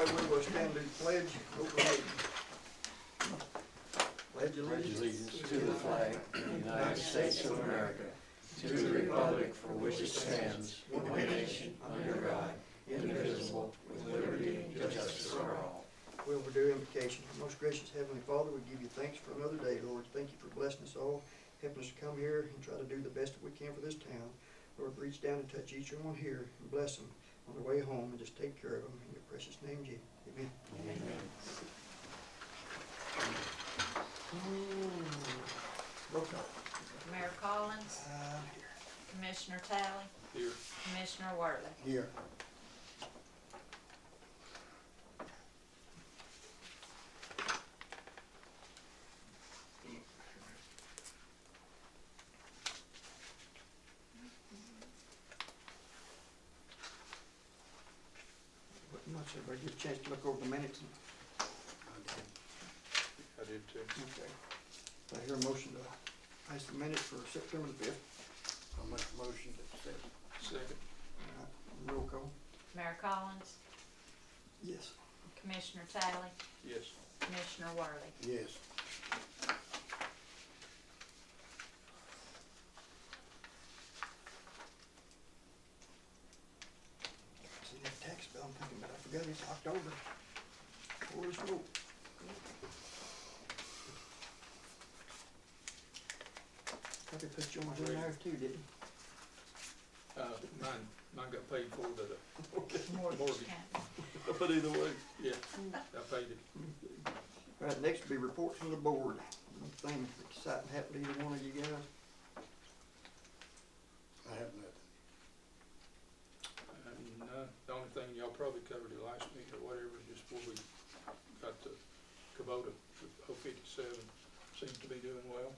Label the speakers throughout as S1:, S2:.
S1: Everybody, we will stand to the pledge. Open meeting. Pledge
S2: Allegiance to the flag of the United States of America, to the republic for which it stands, one nation, under God, indivisible, with liberty and justice for all.
S1: Will we do invocation? Most gracious Heavenly Father, we give you thanks for another day, Lord. Thank you for blessing us all, helping us to come here and try to do the best that we can for this town. Lord, reach down and touch each one here and bless them on their way home and just take care of them. In your precious name, Jesus. Amen.
S2: Amen.
S1: Roll call.
S3: Mayor Collins, Commissioner Talley,
S2: Here.
S3: Commissioner Worley.
S1: Here. Much everybody get a chance to look over the minutes.
S2: I did too.
S1: Okay. I hear a motion to pass the minutes for September the 5th.
S4: I'll make a motion to accept.
S2: Second.
S1: Roll call.
S3: Mayor Collins,
S1: Yes.
S3: Commissioner Talley,
S2: Yes.
S3: Commissioner Worley.
S4: Yes.
S1: See that tax bill I'm thinking about, I forgot it's October. Holy smoke. Probably put yours in there too, didn't you?
S5: Mine got paid for to the mortgage.
S1: But either way.
S5: Yeah, I paid it.
S1: All right, next will be reports from the board. Anything exciting happened to either one of you guys?
S4: I have nothing.
S5: The only thing y'all probably covered it last week or whatever, is just before we got the Kubota, the 057 seems to be doing well.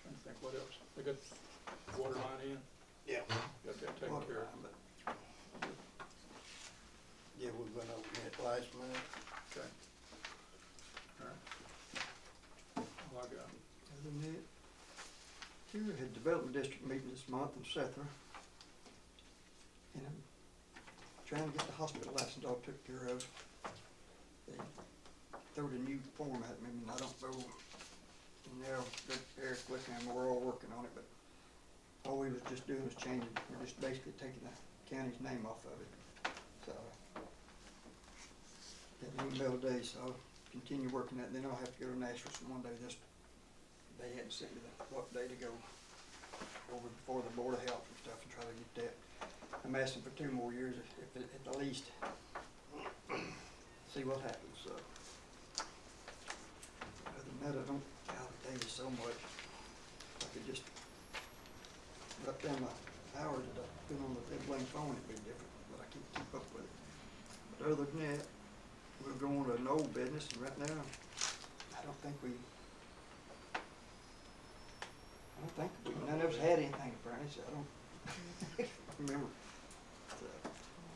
S5: Trying to think what else. We got water line in,
S4: Yeah.
S5: got that taken
S1: Water
S5: care of.
S1: line, but
S4: Yeah, we went over that last month.
S5: Okay. All right. All I got.
S1: other than that, here we had development district meeting this month in Sethra. And I'm trying to get the hospital license all took care of. They threw a new form at me and I don't know. And now Eric Wickham, we're all working on it, but all we was just doing was changing, we're just basically taking the county's name off of it. So, got an email today, so I'll continue working that, then I'll have to go to Nashville one day. They hadn't sent me what day to go over before the Board of Health and stuff and try to get that. I'm asking for 2 more years if at the least. See what happens, so. Other than that, I don't, God, I tell you so much. If I could just cut down my hours that I've been on the dead blame phone, it'd be different, but I can't keep up with it. But other than that, we're going to an old business, and right now, I don't think none of us had anything apparently, so I don't remember.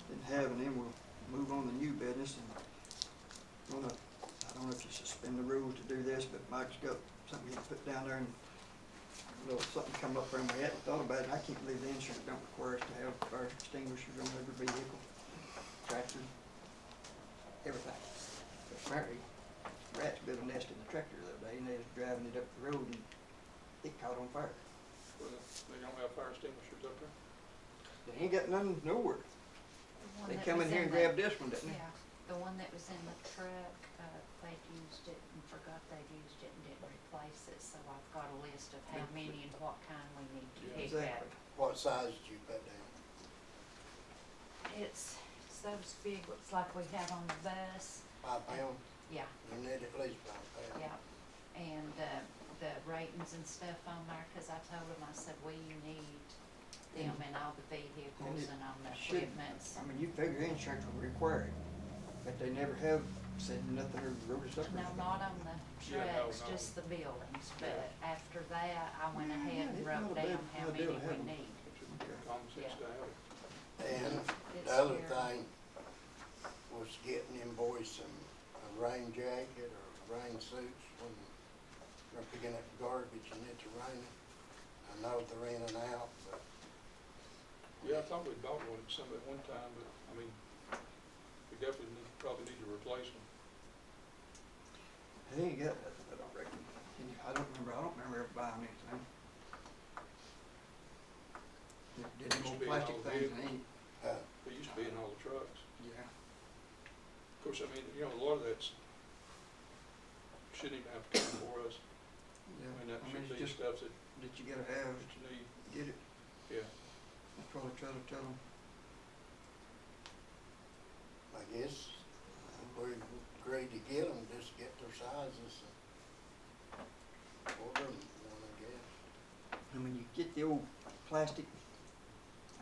S1: Didn't have, and then we'll move on to new business, and I don't know if you suspend the rules to do this, but Mike's got something he put down there, and a little something come up there, and we hadn't thought about it, and I can't believe the insurance don't require us to have fire extinguishers on every vehicle, tractor, everything. But apparently, rats built a nest in the tractor the other day, and they was driving it up the road, and it caught on fire.
S5: Well, they don't have fire extinguishers up there?
S1: They ain't got none nowhere.
S3: The one
S1: They
S3: that
S1: come in
S3: was
S1: here and
S3: the-
S1: grab this one, didn't they?
S3: Yeah, the one that was in the truck, they'd used it and forgot they'd used it and didn't replace it, so I've got a list of how many and what kind we need to
S5: Yeah,
S3: pick
S1: exactly.
S3: out.
S4: What size did you put down?
S3: It's those big ones like we have on the bus,
S4: 5 pound?
S3: yeah,
S4: You need at least 5 pound.
S3: yeah. And, the ratings and stuff on there, cause I told them, I said, we need them in all the vehicles and on the
S1: Should-
S3: equipment.
S1: I mean, you figure insurance would require it, but they never have said nothing or wrote us up or
S3: No,
S1: anything.
S3: not on the
S5: Yeah, no,
S3: trucks,
S5: no.
S3: just the buildings, but after that, I went
S1: Yeah,
S3: ahead and
S1: it's
S3: wrote
S1: not a
S3: down
S1: bad
S3: how
S1: idea
S3: many
S1: to have
S3: we
S1: 'em.
S3: need.
S5: Common sense to have it.
S4: And
S3: It's
S4: the other
S3: scary.
S4: thing was getting invoice and a rain jacket or rain suits when they're picking up garbage and it's raining. I know they're in and out, but
S5: Yeah, I thought we bought one at some, at one time, but, I mean, we definitely probably need to replace them.
S1: He ain't got that, I don't reckon. I don't remember ever buying anything. Did them
S5: Used to
S1: old
S5: be in
S1: plastic
S5: all the
S1: things,
S5: vehicles.
S1: and
S5: They used to be in all the trucks.
S1: yeah.
S5: Of course, I mean, you know, a lot of that's, shouldn't even have to come for us.
S1: Yeah,
S5: I mean, that should
S1: it's
S5: be
S1: just
S5: stuff that
S1: that you gotta have,
S5: you need,
S1: get it.
S5: yeah.
S1: I'll probably try to tell them.
S4: I guess if we agreed to get them, just get their sizes and order them one, I guess.
S1: And when you get the old plastic,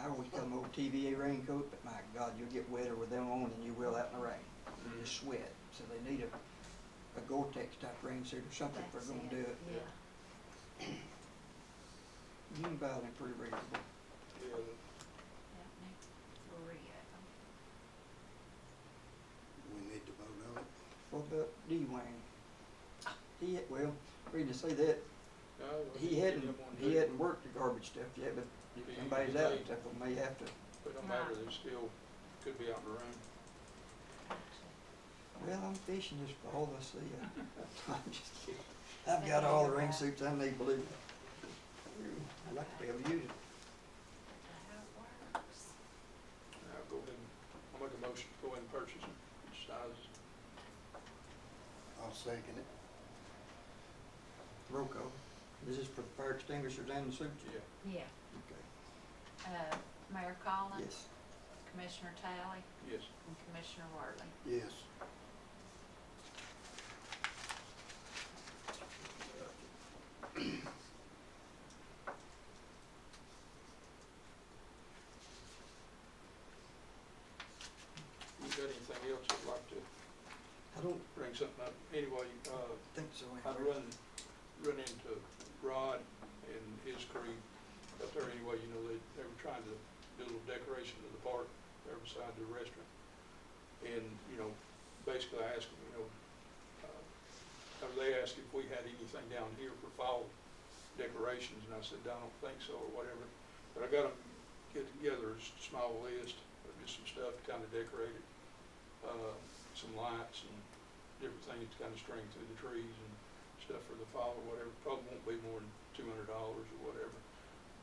S1: I always call them old TVA raincoat, but my God, you'll get wetter with them on than you will out in the rain. You just sweat, so they need a Gore-Tex type rain suit or something if
S3: That's
S1: they're gonna do it.
S3: Yeah,
S1: You can buy them pretty reasonable.
S5: Yeah,
S3: yeah, next, 3 of them.
S4: We need to vote on it.
S1: What about D-Wayne? Well, reason to say that,
S5: no,
S1: he hadn't worked the garbage stuff yet, but if
S5: He-
S1: somebody's
S5: he
S1: out
S5: may-
S1: and stuff, we may have to.
S5: But no matter, they still could be out in the room.
S1: Well, I'm fishing this fall, I see. I'm just kidding. I've got all the rain suits I need, believe me. I'd like to be able to use it.
S3: How it works.
S5: Now, go ahead and, I'll make a motion to go ahead and purchase them, each size.
S4: I'll second it.
S1: Roll call. This is for the fire extinguishers and the suits?
S5: Yeah,
S1: Okay.
S3: Mayor Collins?
S1: Yes.
S3: Commissioner Talley?
S5: yes.
S3: And Commissioner Worley?
S4: Yes.
S5: You got anything else you'd like to
S1: I don't
S5: bring something up? Anyway,
S1: think so.
S5: I
S1: anyway.
S5: run into Rod and his crew up there anyway, you know, they were trying to do a little decoration of the park there beside the restaurant. And, you know, basically I asked them, you know, or they asked if we had anything down here for fall decorations, and I said, I don't think so, or whatever. But I got them get together a small list of just some stuff to kind of decorate it. Some lights and different things to kind of string through the trees and stuff for the fall or whatever. Probably won't be more than $200 or whatever.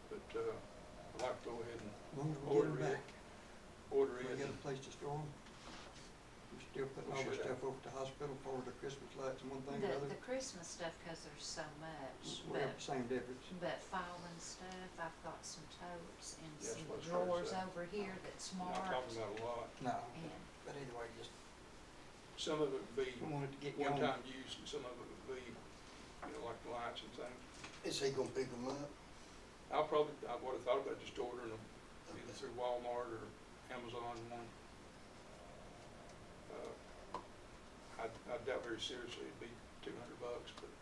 S5: But, I'd like to go ahead and
S1: When do we get them
S5: order it.
S1: back?
S5: order
S1: We
S5: it.
S1: get a place to store them? We're still putting
S5: We
S1: all the
S5: should
S1: stuff over at the hospital for the Christmas lights and one thing or other?
S3: The Christmas stuff, 'cause there's so much,
S1: We have the same difference.
S3: but fall and stuff, I've got some totes and
S5: Yeah,
S3: some
S5: that's what I was trying to
S3: drawers
S5: say.
S3: over here that's
S5: Not
S3: marked.
S5: talking about a lot.
S1: No,
S3: And
S1: but either way, just
S5: Some of it would be
S1: wanted to get going.
S5: one-time use, and some of it would be, you know, like the lights and things.
S4: Is he gonna pick them up?
S5: I'll probably, I would've thought about just ordering them either
S4: Okay.
S5: through Walmart or Amazon one. I doubt very seriously it'd be $200, but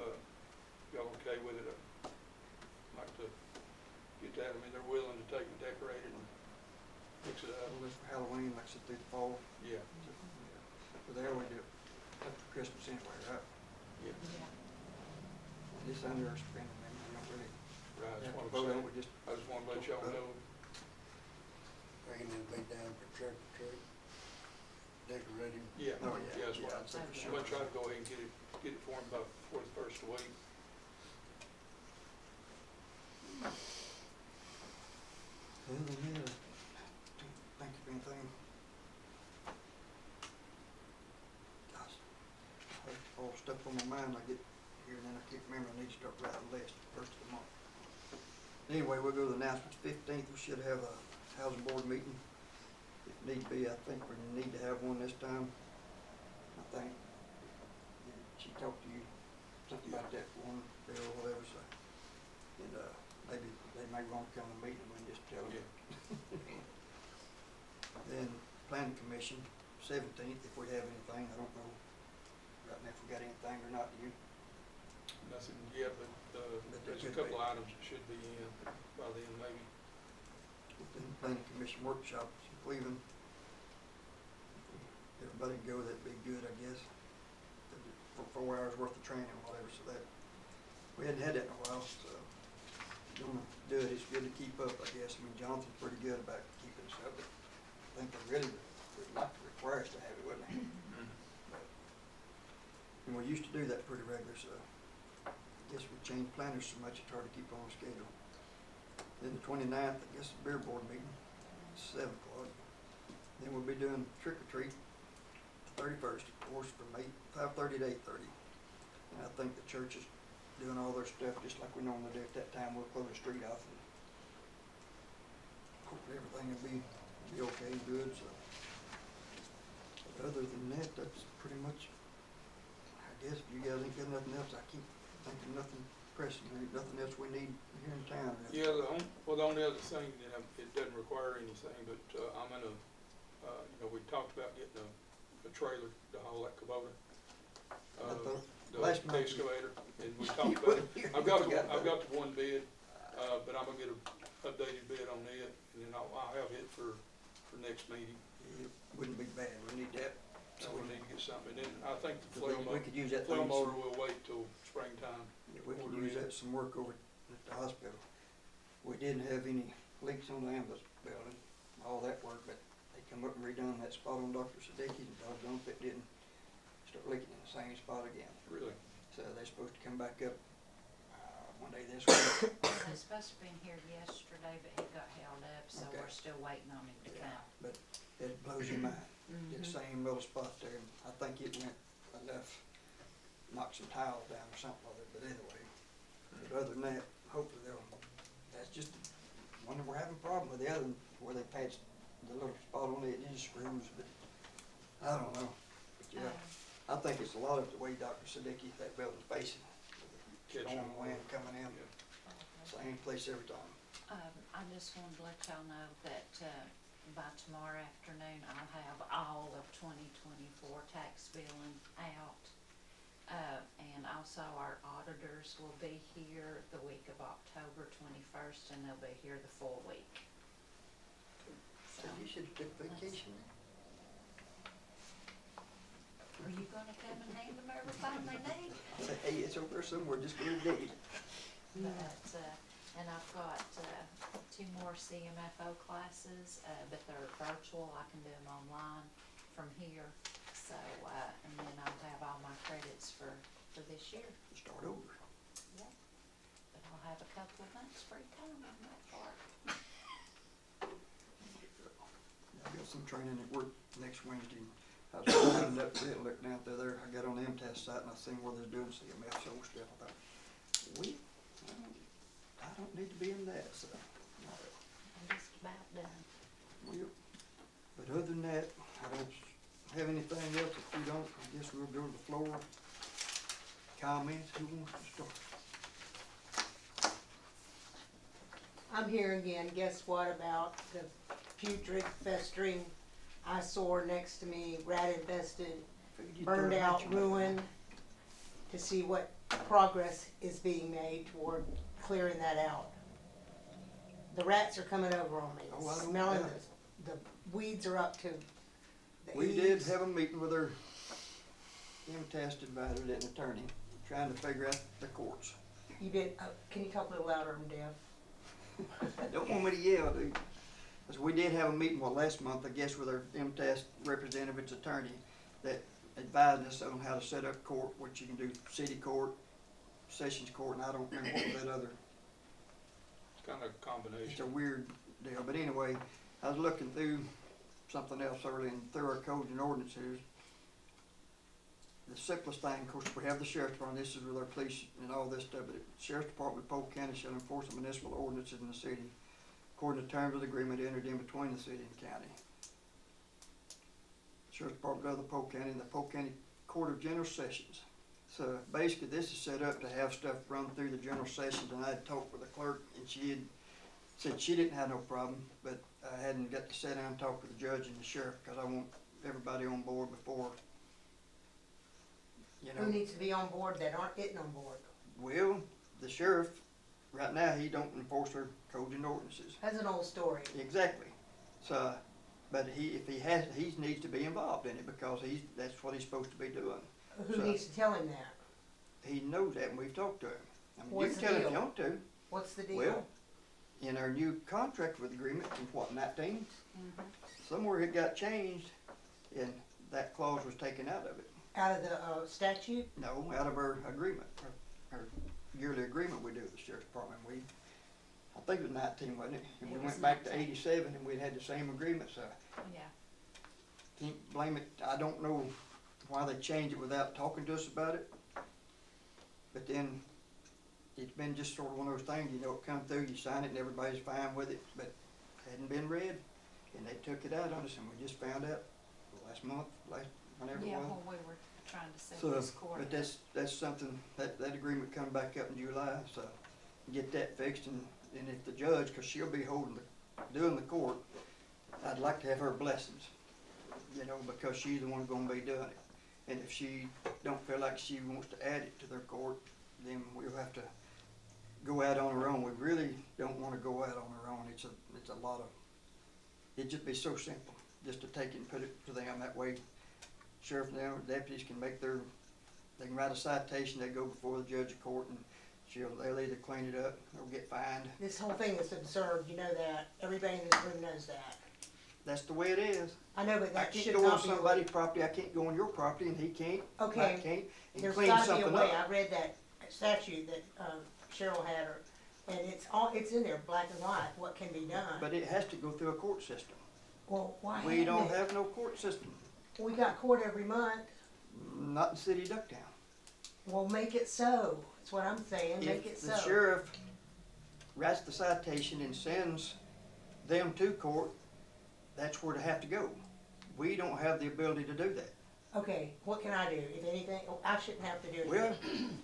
S5: if, y'all okay with it, I'd like to get that. I mean, they're willing to take and decorate it and fix it up.
S1: We'll look for Halloween, like I said, through the fall.
S5: Yeah,
S1: But they always do it after Christmas anyway, right?
S5: yeah,
S3: yeah,
S1: This under our spending, man, we don't really
S5: right, that's
S1: have to
S5: what I'm
S1: vote on
S5: saying.
S1: it, we just,
S5: I just wanna let y'all know.
S4: Reckon it'll be down for trick or treat, decorating.
S5: Yeah,
S1: oh, yeah,
S5: yeah, that's what
S1: I'd say for
S3: Okay.
S1: sure.
S5: I'm gonna try to go ahead and get it for him about before the first of the week.
S1: Other than that, I don't think of anything. Gosh, I have all stuff on my mind, I get here and then I can't remember, I need to start writing a list first of the month. Anyway, we'll go to the announcements. 15th, we should have a housing board meeting. If need be, I think we need to have one this time. I think. She talked to you, something about that one, bill or whatever, so. And, maybe they may want to come to the meeting and just tell them.
S5: Yeah.
S1: Then planning commission, 17th, if we have anything, I don't know right now if we got anything or not, do you?
S5: Nothing yet, but,
S1: But they
S5: there's a
S1: could
S5: couple
S1: be.
S5: items that should be in by then, maybe.
S1: Then planning commission workshops in Cleveland. Everybody go, that'd be good, I guess. for 4 hours worth of training or whatever, so that, we hadn't had that in a while, so. Gonna do it, it's good to keep up, I guess. I mean, Jonathan's pretty good about keeping us up, but I think they really would like to require us to have it, wouldn't they? But- And we used to do that pretty regular, so I guess we changed planners so much it's hard to keep on schedule. Then the 29th, I guess, the beer board meeting, 7 o'clock. Then we'll be doing trick or treat, the 31st, of course, from 5:30 to 8:30. And I think the church is doing all their stuff just like we normally do at that time. We'll close the street off and hopefully everything will be okay and good, so. But other than that, that's pretty much, I guess if you guys ain't got nothing else, I keep thinking nothing pressing, there ain't nothing else we need here in town. Really.
S5: Yeah, the only other thing, you know, it doesn't require anything, but, I'm gonna, you know, we talked about getting a trailer to haul that Kubota.
S1: I thought
S5: The
S1: last month you-
S5: excavator, and we talked about it. I've got the one bid, but I'm gonna get a updated bid on it, and then I'll have it for next meeting.
S1: It wouldn't be bad, we need that.
S5: So we need to get something, and then I think the
S1: We
S5: flail
S1: could use that
S5: motor
S1: thing.
S5: will wait till springtime.
S1: Yeah, we could use that some work over at the hospital. We didn't have any leaks on the ambulance building, all that work, but they come up and redone that spot on Dr. Siddiqui, and doggone if it didn't start leaking in the same spot again.
S5: Really?
S1: So they're supposed to come back up, one day this week.
S3: They was supposed to be here yesterday, but he got held up, so
S1: Okay.
S3: we're still waiting on him to
S1: Yeah,
S3: come.
S1: but it blows your mind, the
S3: Mhm.
S1: same little spot there, and I think it went enough, knock some tiles down or something of it, but anyway. But other than that, hopefully that's just one that we're having a problem with. The other one, where they patched the little spot on it, it just screws, but I don't know. But yeah, I think it's a lot of the way Dr. Siddiqui, that building's facing.
S5: Catching
S1: Storm
S5: them.
S1: wind coming in,
S3: Okay.
S1: same place every time.
S3: I just wanted to let y'all know that, by tomorrow afternoon, I'll have all of 2024 tax billing out. And also our auditors will be here the week of October 21st, and they'll be here the full week.
S1: So you should have took vacation.
S3: Are you gonna come and hand them everything they need?
S1: I said, hey, it's over there somewhere, just go dig it.
S3: But, and I've got, 2 more CMFO classes, but they're virtual, I can do them online from here. So, and then I'll have all my credits for this year.
S1: Start over.
S3: Yeah. But I'll have a couple of months free time on that part.
S1: I got some training at work next Wednesday. I was lining up for it, looked down through there, I got on the MTS site and I seen where they're doing CMF so stuff. I thought, I don't need to be in that, so.
S3: I'm just about done.
S1: Well, but other than that, I don't have anything else. If you don't, I guess we'll go to the floor. Comments, who wants to start?
S6: I'm here again. Guess what about the putrid, festering eyesore next to me, rat infested,
S1: Figured you'd
S6: burned
S1: throw a
S6: out,
S1: mention on that.
S6: ruined, to see what progress is being made toward clearing that out. The rats are coming over on me,
S1: Oh, I don't
S6: smelling
S1: doubt it.
S6: the weeds are up to the
S1: We did
S6: eaves.
S1: have a meeting with our MTS advisor and attorney, trying to figure out the courts.
S6: You did, can you talk a little louder, I'm deaf?
S1: Don't want me to yell, dude. 'Cause we did have a meeting, last month, I guess, with our MTS representative, its attorney, that advised us on how to set up court, which you can do city court, sessions court, and I don't remember what that other,
S5: It's kind of a
S1: it's a
S5: combination.
S1: weird deal. But anyway, I was looking through something else early and through our codes and ordinances. The simplest thing, of course, we have the sheriff's department, this is with our police and all this stuff, but the sheriff's department of Polk County shall enforce the municipal ordinances in the city according to terms of the agreement entered in between the city and county. Sheriff's Department of the Polk County and the Polk County Court of General Sessions. So basically, this is set up to have stuff run through the general sessions, and I had talked with the clerk, and she had said she didn't have no problem, but I hadn't got to sit down and talk with the judge and the sheriff, because I want everybody on board before, you know.
S6: Who needs to be on board that aren't getting on board?
S1: Well, the sheriff, right now, he don't enforce our codes and ordinances.
S6: That's an old story.
S1: Exactly. So, but if he needs to be involved in it because that's what he's supposed to be doing.
S6: Who
S1: So-
S6: needs to tell him that?
S1: He knows that, and we've talked to him. I mean, you
S6: What's
S1: can
S6: the
S1: tell him if
S6: deal?
S1: you want to.
S6: What's the deal?
S1: Well, in our new contract with agreement from what, 19?
S3: Mhm.
S1: Somewhere it got changed, and that clause was taken out of it.
S6: Out of the statute?
S1: No, out of our agreement, our yearly agreement we do with the sheriff's department. I think it was 19, wasn't it? And we
S3: It was
S1: went back to
S3: 19.
S1: 87, and we'd had the same agreement, so
S3: Yeah,
S1: can't blame it. I don't know why they changed it without talking to us about it. But then, it's been just sort of one of those things, you know, it come through, you sign it, and everybody's fine with it, but it hadn't been read, and they took it out on us, and we just found out last month, whenever it
S3: yeah,
S1: was.
S3: when we were trying to set
S1: So,
S3: this court.
S1: but that's something, that agreement come back up in July, so get that fixed, and if the judge, cause she'll be doing the court, I'd like to have her blessings, you know, because she's the one gonna be doing it. And if she don't feel like she wants to add it to their court, then we'll have to go out on our own. We really don't wanna go out on our own, it's a lot of, it'd just be so simple, just to take it and put it to them, that way sheriff and their deputies can make they can write a citation, they go before the judge of court, and they'll either clean it up or get fined.
S6: This whole thing is absurd, you know that. Everybody in this room knows that.
S1: That's the way it is.
S6: I know, but
S1: I
S6: that
S1: can't
S6: should
S1: go on
S6: not be.
S1: somebody's property, I can't go on your property, and he can't, I
S6: Okay.
S1: can't, and
S6: There's
S1: clean
S6: gotta be a
S1: something
S6: way.
S1: up.
S6: I read that statute that Cheryl had her, and it's in there, black and white, what can be done.
S1: But it has to go through a court system.
S6: Well, why
S1: We don't
S6: hadn't it?
S1: have no court system,
S6: We got court every month.
S1: not in city of Ducktown.
S6: Well, make it so. That's what I'm saying, make it
S1: If
S6: so.
S1: the sheriff writes the citation and sends them to court, that's where they have to go. We don't have the ability to do that.
S6: Okay, what can I do? If anything, I shouldn't have to do
S1: Well,
S6: anything.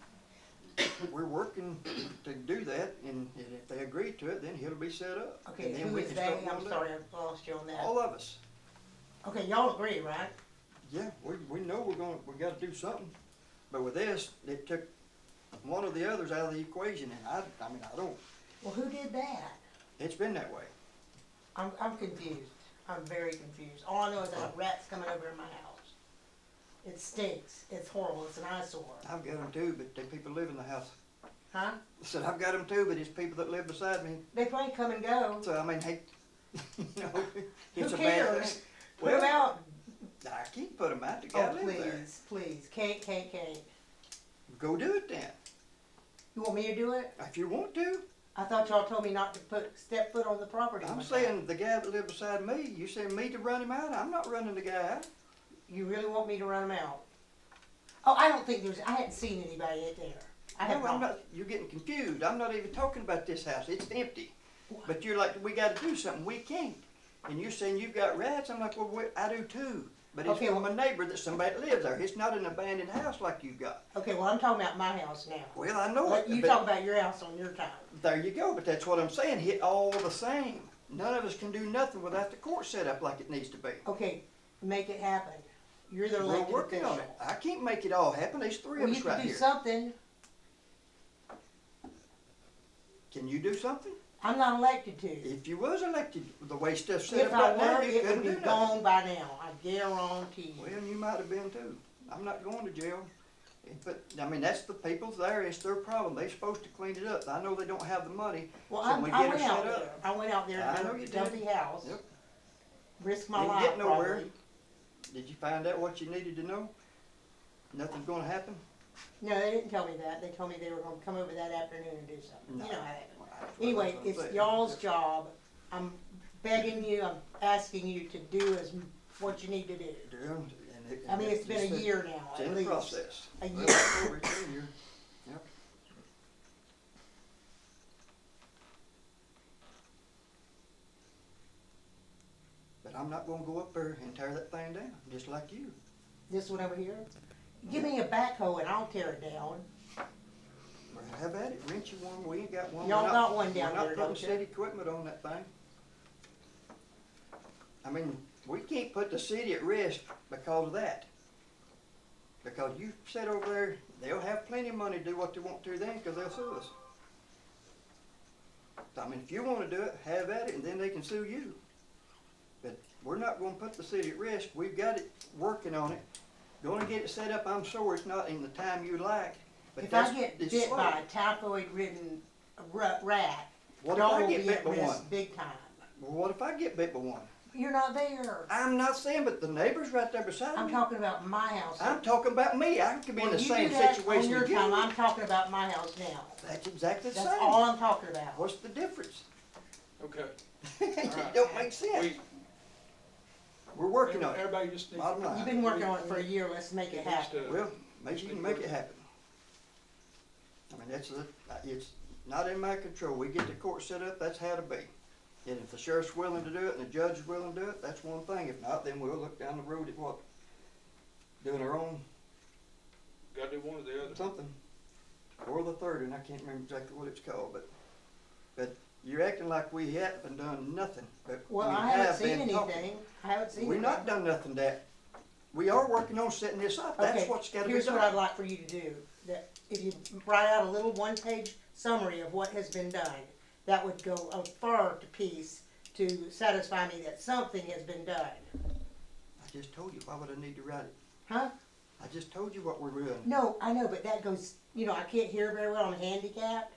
S1: we're working to do that, and if they agree to it, then it'll be set up.
S6: Okay,
S1: And then
S6: who
S1: we
S6: is
S1: can
S6: they?
S1: start
S6: I'm
S1: going
S6: sorry,
S1: down.
S6: I lost you on that.
S1: All of us.
S6: Okay, y'all agree, right?
S1: Yeah, we know we gotta do something. But with this, it took one of the others out of the equation, and I mean, I don't,
S6: Well, who did that?
S1: it's been that way.
S6: I'm confused. I'm very confused. All I know is I have rats coming over in my house. It stinks. It's horrible. It's an eyesore.
S1: I've got them too, but the people live in the house.
S6: Huh?
S1: I said, I've got them too, but it's people that live beside me.
S6: They probably come and go.
S1: So, I mean, hey, you know, it's
S6: Who
S1: a bad
S6: cares?
S1: thing.
S6: Put them out.
S1: I can't put them out, the guy
S6: Oh,
S1: lives there.
S6: please, please. Can't.
S1: Go do it then,
S6: You want me to do it?
S1: if you want to.
S6: I thought y'all told me not to step foot on the property.
S1: I'm
S6: one
S1: saying the guy that lived beside me, you saying me to run him out? I'm not running the guy out.
S6: time. You really want me to run them out? Oh, I don't think I hadn't seen anybody in there. I have
S1: No, I'm
S6: not.
S1: not, you're getting confused. I'm not even talking about this house. It's empty. But you're like, we gotta do something. We can't. And you're saying you've got rats. I'm like, well, I do too. But it's
S6: Okay,
S1: from
S6: well-
S1: a neighbor that somebody lives there. It's not an abandoned house like you've got.
S6: Okay, well, I'm talking about my house now.
S1: Well, I know
S6: Let
S1: it.
S6: you
S1: but
S6: talk about your house on your time.
S1: there you go. But that's what I'm saying. Hit all the same. None of us can do nothing without the court set up like it needs to be.
S6: Okay, make it happen. You're the
S1: We're
S6: elected
S1: working on
S6: official.
S1: it. I can't make it all happen. There's three
S6: Well,
S1: of
S6: you
S1: us right
S6: can do
S1: here.
S6: something.
S1: Can you do something?
S6: I'm not elected to.
S1: If you was elected, the way stuff's set
S6: If
S1: up
S6: I
S1: right now,
S6: were,
S1: you
S6: it
S1: couldn't
S6: would
S1: do
S6: be
S1: nothing.
S6: gone by now. I guarantee you.
S1: Well, you might have been too. I'm not going to jail. But, I mean, that's the people's there, it's their problem. They're supposed to clean it up. I know they don't have the money.
S6: Well,
S1: So we
S6: I
S1: get
S6: went
S1: her
S6: out
S1: set
S6: there.
S1: up.
S6: I went out there
S1: I
S6: to
S1: know
S6: their
S1: you did.
S6: dumpy house.
S1: Yep.
S6: Risk my
S1: Didn't
S6: life,
S1: get nowhere.
S6: probably.
S1: Did you find out what you needed to know? Nothing's gonna happen?
S6: No, they didn't tell me that. They told me they were gonna come over that afternoon and do something.
S1: No.
S6: You know how that
S1: Well,
S6: is.
S1: that's
S6: Anyway,
S1: what I'm
S6: it's
S1: saying.
S6: y'all's job. I'm begging you, I'm asking you to do what you need to do. I mean, it's been a year now,
S1: It's
S6: at
S1: in the
S6: least.
S1: process.
S6: A
S1: Well,
S6: year.
S1: it's over, it's been a year. Yep. But I'm not gonna go up there and tear that thing down, just like you.
S6: This one over here? Give me a backhoe and I'll tear it down.
S1: Well, have at it, rent you one, we ain't got one.
S6: Y'all
S1: We're not-
S6: got one down
S1: We're
S6: there,
S1: not
S6: don't
S1: putting
S6: you?
S1: city equipment on that thing. I mean, we can't put the city at risk because of that. Because you sit over there, they'll have plenty of money to do what they want to then, cause they'll sue us. I mean, if you wanna do it, have at it, and then they can sue you. But we're not gonna put the city at risk, we've got it working on it, Gonna get it set up, I'm sure it's not in the time you like, but
S6: If I
S1: that's,
S6: get
S1: it's
S6: bit
S1: slow.
S6: by a typhoid-ridden rat,
S1: What if
S6: y'all
S1: I
S6: will
S1: get
S6: be
S1: bit
S6: at
S1: by one?
S6: risk big time.
S1: Well, what if I get bit by one?
S6: You're not there.
S1: I'm not saying, but the neighbor's right there beside
S6: I'm
S1: me.
S6: talking about my house.
S1: I'm talking about me, I could be in
S6: Well,
S1: the
S6: you
S1: same
S6: do that
S1: situation
S6: on your
S1: as you.
S6: time, I'm talking about my house now.
S1: That's exactly the
S6: That's
S1: same.
S6: all I'm talking about.
S1: What's the difference?
S5: Okay.
S1: It don't make sense.
S5: We,
S1: We're working on it.
S5: everybody just needs.
S1: Bottom line.
S6: You've been working on it for a year, let's make it happen.
S1: Well, maybe you can make it happen. I mean, it's not in my control. We get the court set up, that's how to be. And if the sheriff's willing to do it and the judge is willing to do it, that's one thing. If not, then we'll look down the road at what? Doing our own
S5: Gotta do one or the other.
S1: something. Or the third, and I can't remember exactly what it's called, but you're acting like we haven't done nothing, but we
S6: Well, I haven't
S1: have
S6: seen
S1: been talking.
S6: anything, I haven't seen
S1: We've
S6: anything.
S1: not done nothing that, we are working on setting this up. That's
S6: Okay,
S1: what's gotta be
S6: here's what I'd
S1: done.
S6: like for you to do, that if you write out a little one-page summary of what has been done, that would go a far to piece to satisfy me that something has been done.
S1: I just told you, why would I need to write it?
S6: Huh?
S1: I just told you what we're doing.
S6: No, I know, but that goes, I can't hear very well, I'm handicapped.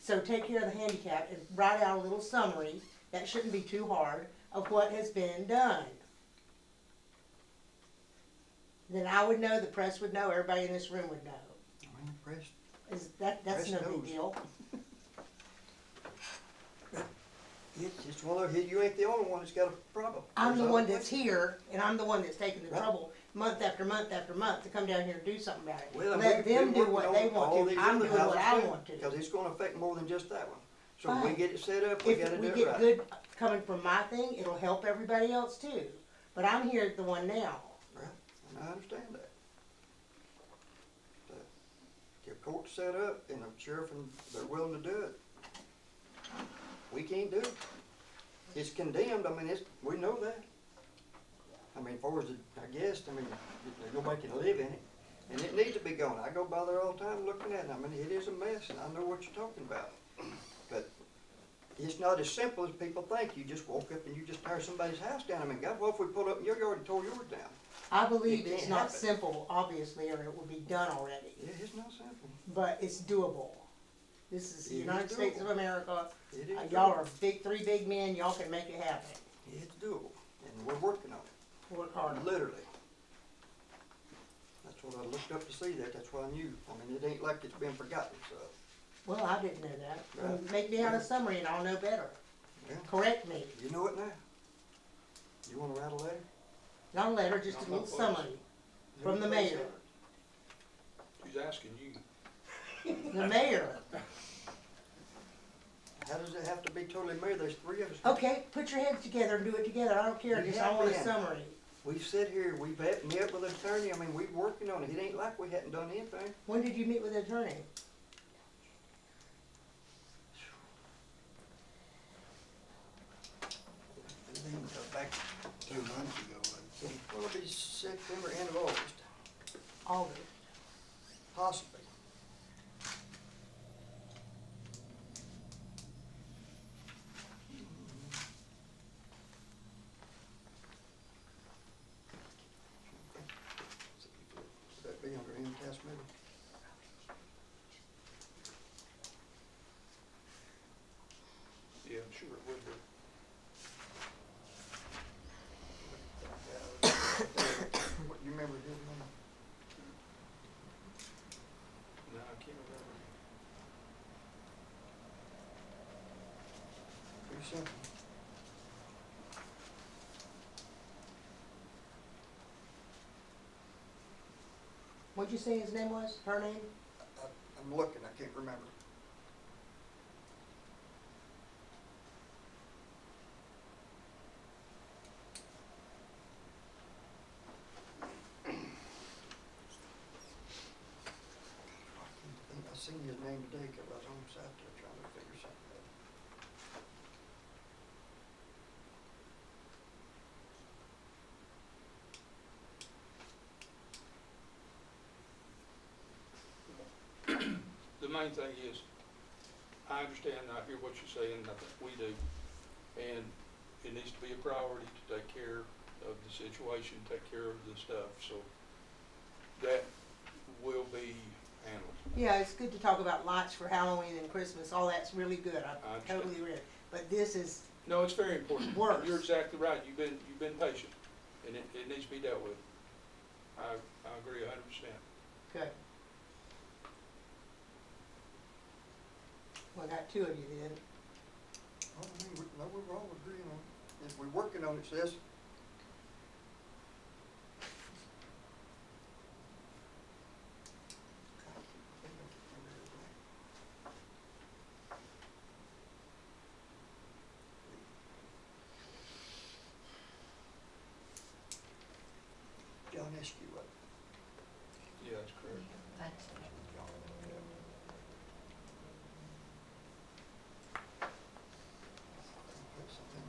S6: So take care of the handicap and write out a little summary, that shouldn't be too hard, of what has been done. Then I would know, the press would know, everybody in this room would know.
S1: I'm impressed.
S6: That's
S1: Press
S6: no big
S1: knows.
S6: deal.
S1: It's one of those, you ain't the only one that's got a problem.
S6: I'm the
S1: There's
S6: one
S1: other
S6: that's
S1: places.
S6: here, and I'm the one that's taking the
S1: Right.
S6: trouble month after month after month to come down here and do something about it.
S1: Well, and
S6: Let
S1: we've
S6: them
S1: been
S6: do what
S1: working
S6: they
S1: on
S6: want
S1: all
S6: to,
S1: these
S6: I'm
S1: other
S6: doing what I
S1: houses too,
S6: want to.
S1: Cause it's gonna affect more than just that one. So when we
S6: Fine.
S1: get it set up, we gotta
S6: If
S1: do
S6: we
S1: it
S6: get
S1: right.
S6: good coming from my thing, it'll help everybody else too. But I'm here at the one now.
S1: And I understand that. Get court set up and the sheriff and they're willing to do it. We can't do it. It's condemned, I mean, we know that. I mean, far as I guess, nobody can live in it. And it needs to be gone. I go by there all the time looking at it. I mean, it is a mess and I know what you're talking about. But it's not as simple as people think. You just walk up and you just tear somebody's house down. I mean, God, what if we pulled up in your yard and tore yours down?
S6: I believe
S1: It
S6: it's
S1: can't
S6: not
S1: happen.
S6: simple, obviously, or it would be done already.
S1: Yeah, it's not simple.
S6: But it's doable. This is the
S1: It is
S6: United States
S1: doable.
S6: of America.
S1: It is
S6: Y'all
S1: doable.
S6: are three big men, y'all can make it happen.
S1: It's doable, and we're working on it,
S6: Work hard.
S1: literally. That's what I looked up to see that, that's what I knew. I mean, it ain't like it's been forgotten, so.
S6: Well, I didn't know that. Well,
S1: Right.
S6: make me out a summary and I'll know better.
S1: Yeah.
S6: Correct me.
S1: You know it now. You wanna write a letter?
S6: Not a letter, just a little summary. From the mayor.
S5: She's asking you.
S6: The mayor.
S1: How does it have to be totally mayor? There's three of us.
S6: Okay, put your heads together and do it together. I don't care,
S1: We
S6: just I
S1: have
S6: want a
S1: been.
S6: summary.
S1: We've sit here, we've met with an attorney, I mean, we're working on it. It ain't like we hadn't done anything.
S6: When did you meet with the attorney?
S1: Back,
S4: 2 months ago, I'd say.
S1: well, it'll be September, end of August,
S6: August.
S1: possibly. Would that be under MCAS maybe?
S5: Yeah, I'm sure it would be.
S1: What, you remember his name?
S5: No, I can't remember.
S1: Pretty simple.
S6: What'd you say his name was? Her name?
S1: I'm looking, I can't remember. I seen his name today because I was on the side there trying to figure something out.
S5: The main thing is, I understand, I hear what you're saying, and I think we do. And it needs to be a priority to take care of the situation, take care of the stuff, so
S6: Yeah, it's good to talk about lights for Halloween and Christmas, all that's really good,
S5: I
S6: I
S5: understand.
S6: totally agree. But this is,
S5: No, it's very important.
S6: Worse.
S5: You're exactly right. You've been patient, and it needs to be dealt with. I agree 100%.
S6: good. Well, I got two of you then.
S1: Well, I mean, no, we're all agreeing on, if we're working on it, says. John Eskew, what?
S5: Yeah, that's correct.
S3: That's,
S1: Put something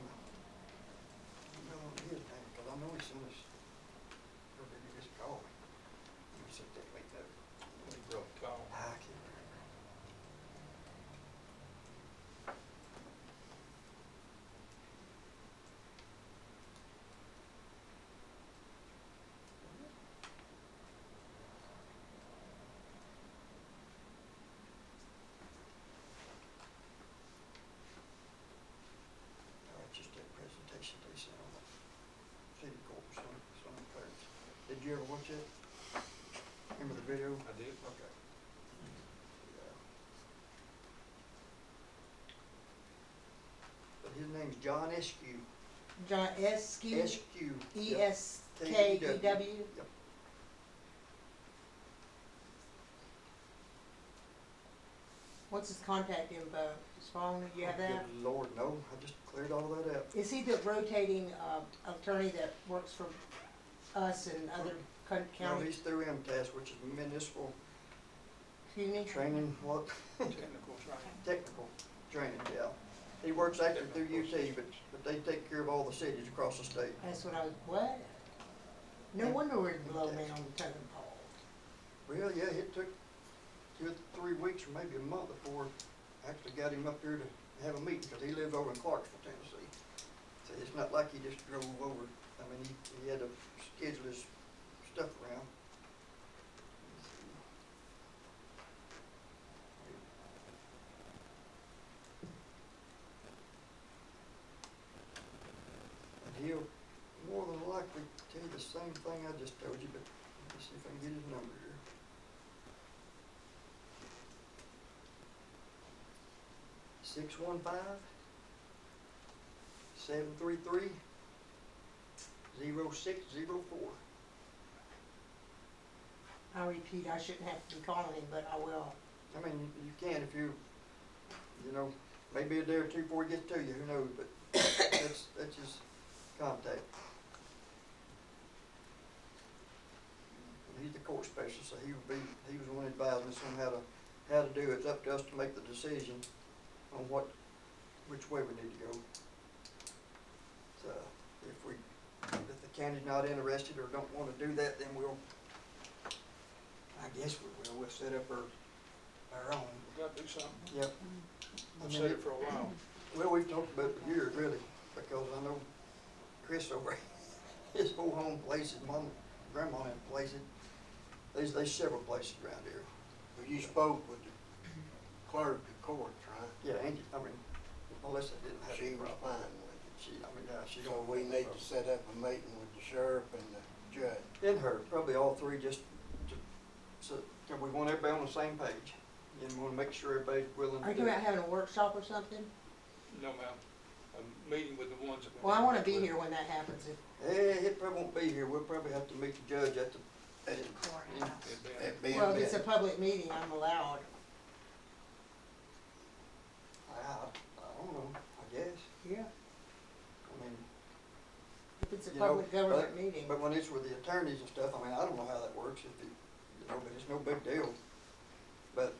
S1: on his name, cause I know he sent us, or did he just call me? He said that, wait, no,
S5: He broke the call.
S1: I can't remember. It's just that presentation they sent on the city court, some clerks. Did you ever watch it? Remember the video?
S5: I did.
S1: Okay. Yeah. But his name's John Eskew.
S6: John Eskew,
S1: Eskew.
S6: E-S-K-E-W.
S1: Yep.
S6: What's his contact info? His phone, you have that?
S1: Good Lord, no, I just cleared all that out.
S6: Is he the rotating attorney that works for us and other
S1: No,
S6: counties?
S1: he's through MTS, which is municipal
S6: Excuse me?
S1: training, what?
S5: Technical training.
S1: Technical training, yeah. He works actually through UT, but they take care of all the cities across the state.
S6: That's what I was, what? No
S1: Yeah.
S6: wonder we're below man on the totem pole.
S1: Well, yeah, it took 2 or 3 weeks or maybe a month before I actually got him up here to have a meeting, because he lives over in Clarksville, Tennessee. So it's not like he just drove over. I mean, he had to schedule his stuff around. And he'll more than likely tell you the same thing I just told you, but let me see if I can get his number here. 615-733-0604.
S6: I repeat, I shouldn't have to be calling him, but I will.
S1: I mean, you can if you know, maybe a day or two before he gets to you, who knows, but that's his contact. And he's the court specialist, so he was the one advising us on how to do it. It's up to us to make the decision on which way we need to go. So if the county's not interested or don't wanna do that, then I guess we'll set up our own.
S5: We gotta do something.
S1: Yep.
S5: I've said it for a while.
S1: Well, we've talked about it for years, really, because I know Chris over his whole home place, his mom, grandma had a place. There's several places around here.
S4: Well, you spoke with the clerk of court, right?
S1: Yeah, Angie, I mean, Melissa didn't have
S4: She
S1: any
S4: was
S1: problem.
S4: fine with it.
S1: She
S4: So
S1: don't.
S4: we need to set up a meeting with the sheriff and the judge.
S1: And her, probably all three, so we want everybody on the same page. And we wanna make sure everybody's willing
S6: Are you
S1: to do
S6: talking
S1: it.
S6: about having a workshop or something?
S5: No, ma'am. I'm meeting with the ones that. we
S6: Well, I
S5: need to
S6: wanna
S5: meet
S6: be
S5: with.
S6: here when that happens.
S1: It probably won't be here. We'll probably have to meet the judge at the,
S3: courthouse.
S5: And then-
S4: That being
S6: Well, if it's a
S4: that-
S6: public meeting, I'm allowed.
S1: I don't know, I guess.
S6: Yeah.
S1: I mean,
S6: If it's a
S1: You know,
S6: public government meeting.
S1: but when it's with the attorneys and stuff, I mean, I don't know how that works, but it's no big deal. But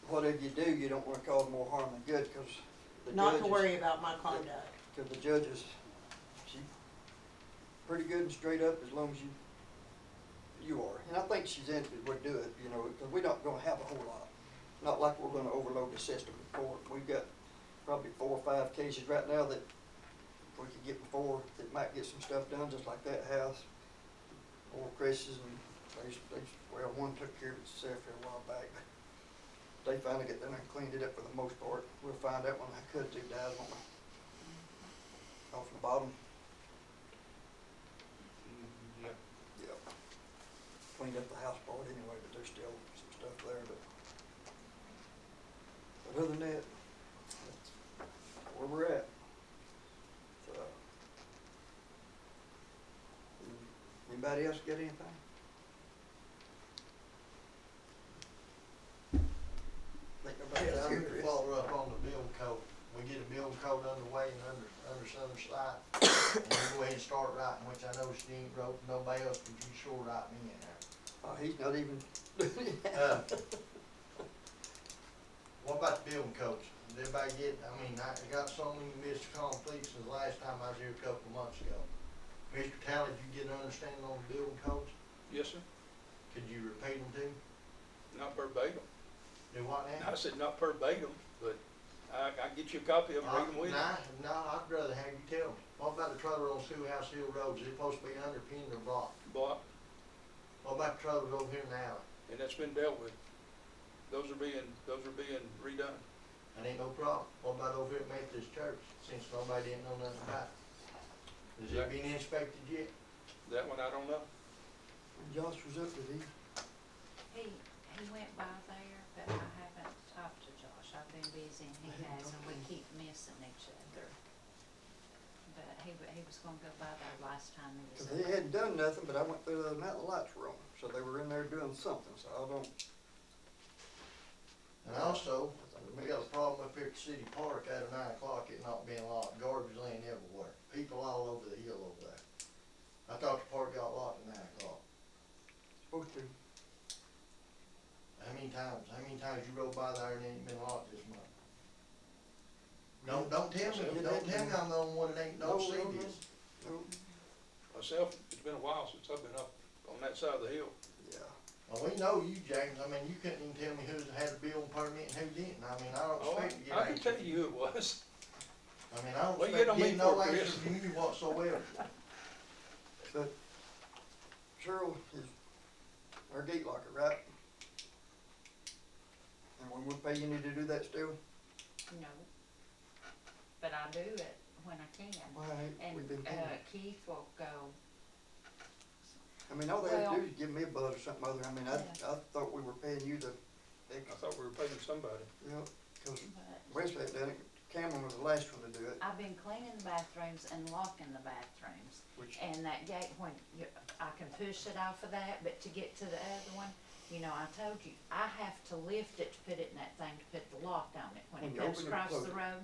S1: whatever you do, you don't wanna cause more harm than good, cause the judge
S6: Not to
S1: is-
S6: worry about my conduct.
S1: Cause the judge is, she pretty good and straight up as long as you are. And I think she's in, would do it, cause we're not gonna have a whole lot. Not like we're gonna overload the system with court. We've got probably 4 or 5 cases right now that we could get before, that might get some stuff done, just like that house, or Chris's and well, one took care of itself here a while back. They finally got done and cleaned it up for the most part. We'll find out when I cut two dies on the, off the bottom.
S5: Yeah.
S1: Yep. Cleaned up the house part anyway, but there's still some stuff there, but other than that, that's where we're at. So, anybody else got anything? Think nobody else
S2: I'm
S1: here,
S2: gonna
S1: Chris?
S2: follow up on the building code. We get a building code underway and under Southern Slide, and we go ahead and start writing, which I know Steve wrote, nobody else, but you sure write me in there.
S1: He's not even,
S2: What about the building codes? Did everybody get, I mean, I got so many missed completes since the last time I was here a couple of months ago. Mr. Talley, did you get an understanding on the building codes?
S5: Yes, sir.
S2: Could you repeat them to me?
S5: Not verbatim.
S2: Do what now?
S5: I said not verbatim, but I can get you a copy of them, read them with you.
S2: No, I'd rather have you tell me. What about the trailer on Schoolhouse Hill Road? Is it supposed to be underpinned or blocked?
S5: Block,
S2: What about the trailers over here in the alley?
S5: and that's been dealt with. Those are being redone.
S2: That ain't no problem. What about over here at Methodist Church, since nobody didn't know nothing about it? Has it been inspected yet?
S5: That one I don't know.
S1: Josh was up with him.
S3: He went by there, but I haven't talked to Josh. I've been busy and he has, and we keep missing each other. But he was gonna go by there last time he was
S1: Cause
S3: up.
S1: they hadn't done nothing, but I went through the other night, the lights were on, so they were in there doing something, so I don't.
S2: And also, we got a problem up here at the city park at 9 o'clock, it not being locked, garbage laying everywhere, people all over the hill over there. I thought the park got locked at 9 o'clock.
S1: Supposed to.
S2: How many times you rode by there and it ain't been locked this month? Don't tell me I'm the only one that ain't don't see this.
S1: No,
S5: Myself, it's been a while since I've been up on that side of the hill.
S1: yeah.
S2: Well, we know you, James, I mean, you couldn't even tell me who had a building permit and who didn't, I mean, I don't
S5: Oh,
S2: expect to get
S5: I can
S2: answers.
S5: tell you who it was.
S2: I mean, I don't
S5: Well, you
S2: expect
S5: don't
S2: to get
S5: mean
S2: no
S5: for it,
S2: answer
S5: Chris.
S2: from you whatsoever.
S1: But Cheryl is our gate locker, right? And when we pay you need to do that still?
S3: No. But I do it when I can.
S1: Why, we've been
S3: And,
S1: paying.
S3: Keith will go,
S1: I mean, all they have to
S3: well-
S1: do is give me a buzz or something other, I mean, I thought we were paying you the,
S5: I thought we were paying somebody.
S1: you know, cause
S3: but
S1: Wesley had done it, Cameron was the last one to do it,
S3: I've been cleaning the bathrooms and locking the bathrooms.
S1: which,
S3: And that gate, when you, I can push it off of that, but to get to the other one, you know, I told you, I have to lift it to put it in that thing to put the lock on it. When
S1: When
S3: it
S1: you
S3: comes
S1: open it,
S3: across
S1: close
S3: the
S1: it.
S3: road,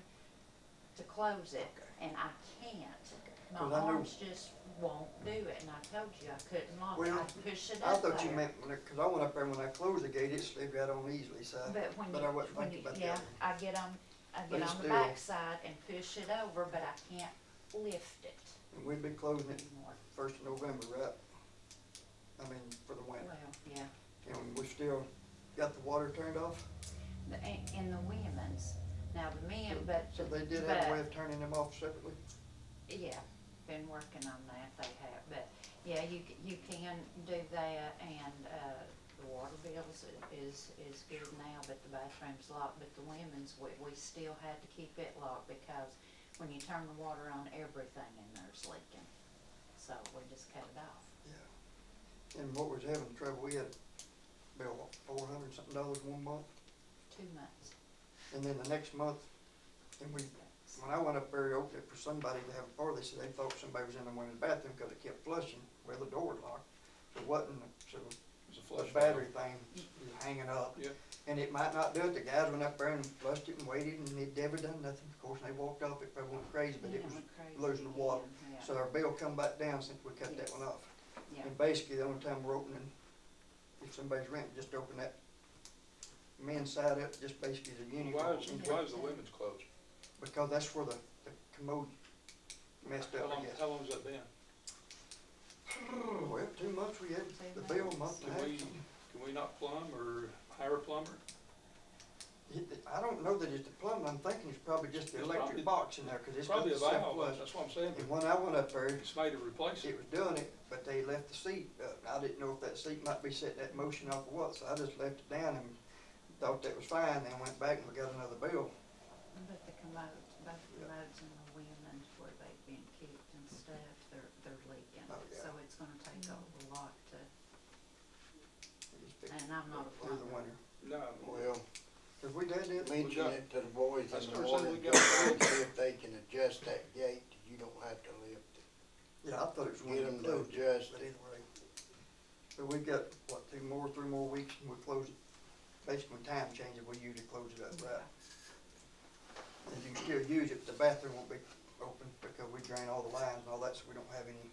S3: to close it,
S1: Okay.
S3: and I can't. My
S1: 'Cause I know-
S3: arms just won't do it, and I told you I couldn't lock it,
S1: Well,
S3: I'd push it
S1: I
S3: up
S1: thought you
S3: there.
S1: meant, cause I went up there, when I closed the gate, it slid right on easily, so,
S3: But when
S1: but
S3: you,
S1: I wasn't
S3: when
S1: thinking
S3: you,
S1: about the
S3: yeah,
S1: other.
S3: I get on
S1: But
S3: the
S1: still-
S3: backside and push it over, but I can't lift it
S1: And we'd be closing it
S3: anymore.
S1: 1st of November, right? I mean, for the winter,
S3: Well, yeah,
S1: and we still got the water turned off,
S3: in the women's, now the men, but.
S1: so they did have a
S3: but-
S1: way of turning them off separately?
S3: Yeah, been working on that, they have, but, yeah, you can do that, and, the water bills is good now, but the bathroom's locked, but the women's, we still had to keep it locked, because when you turn the water on, everything in there's leaking, so we just cut it off.
S1: Yeah. And what was having trouble, we had about $400 something one month,
S3: 2 months.
S1: and then the next month, and when I went up there to open it for somebody to have a party, they said they thought somebody was in the women's bathroom because it kept flushing, well, the door was locked, so it wasn't, so
S5: It was a
S1: the
S5: flush
S1: battery
S5: valve.
S1: thing was hanging up.
S5: Yeah.
S1: And it might not do it, the guys went up there and flushed it and waited, and it never done nothing, of course, they walked off, it probably went crazy, but
S3: Yeah,
S1: it was
S3: went crazy
S1: losing the water.
S3: again, yeah.
S1: So our bill come back down since we cut that
S3: Yes.
S1: one off.
S3: Yeah.
S1: And basically, the only time we're opening, if somebody's renting, just open that men's side up, just basically as a unit.
S5: Why is the women's closed?
S1: Because that's where the commode messed
S5: How
S1: up, I
S5: long,
S1: guess.
S5: how long's that been?
S1: Well, 2 months we had
S3: 2
S1: the bill,
S3: months.
S1: month and a
S5: Can
S1: half.
S5: we, can we not plumb or hire a plumber?
S1: I don't know that it's the plumbing, I'm thinking it's probably just the
S5: It's
S1: electric
S5: probably-
S1: box in there, cause it's
S5: Probably a
S1: doesn't
S5: valve,
S1: self-flush.
S5: that's what I'm saying,
S1: And when I went up there,
S5: it's made to replace
S1: it
S5: it.
S1: was doing it, but they left the seat up. I didn't know if that seat might be setting that motion off or what, so I just left it down and thought that was fine, then went back and we got another bill.
S3: But the commodes, both commodes and the women's where they've been kicked and stuff, they're leaking.
S1: Oh, yeah.
S3: So it's gonna take a lot to,
S1: We just fixed
S3: and I'm not a
S1: through the
S3: plumber.
S1: winter.
S5: No,
S4: Well,
S1: Cause we did it,
S4: mention
S5: got-
S4: it to the boys
S5: that's
S4: in
S5: the
S4: the
S5: first
S4: water,
S5: thing we got.
S4: see if they can adjust that gate, you don't have to lift it.
S1: yeah, I thought it was
S4: Get
S1: when
S4: them
S1: we
S4: to
S1: closed it,
S4: adjust
S1: but
S4: it.
S1: either way. So we got, what, 3 more weeks and we close it. Basically, when time changes, we usually close it up, right? And you can still use it, but the bathroom won't be open because we drain all the lines and all that, so we don't have any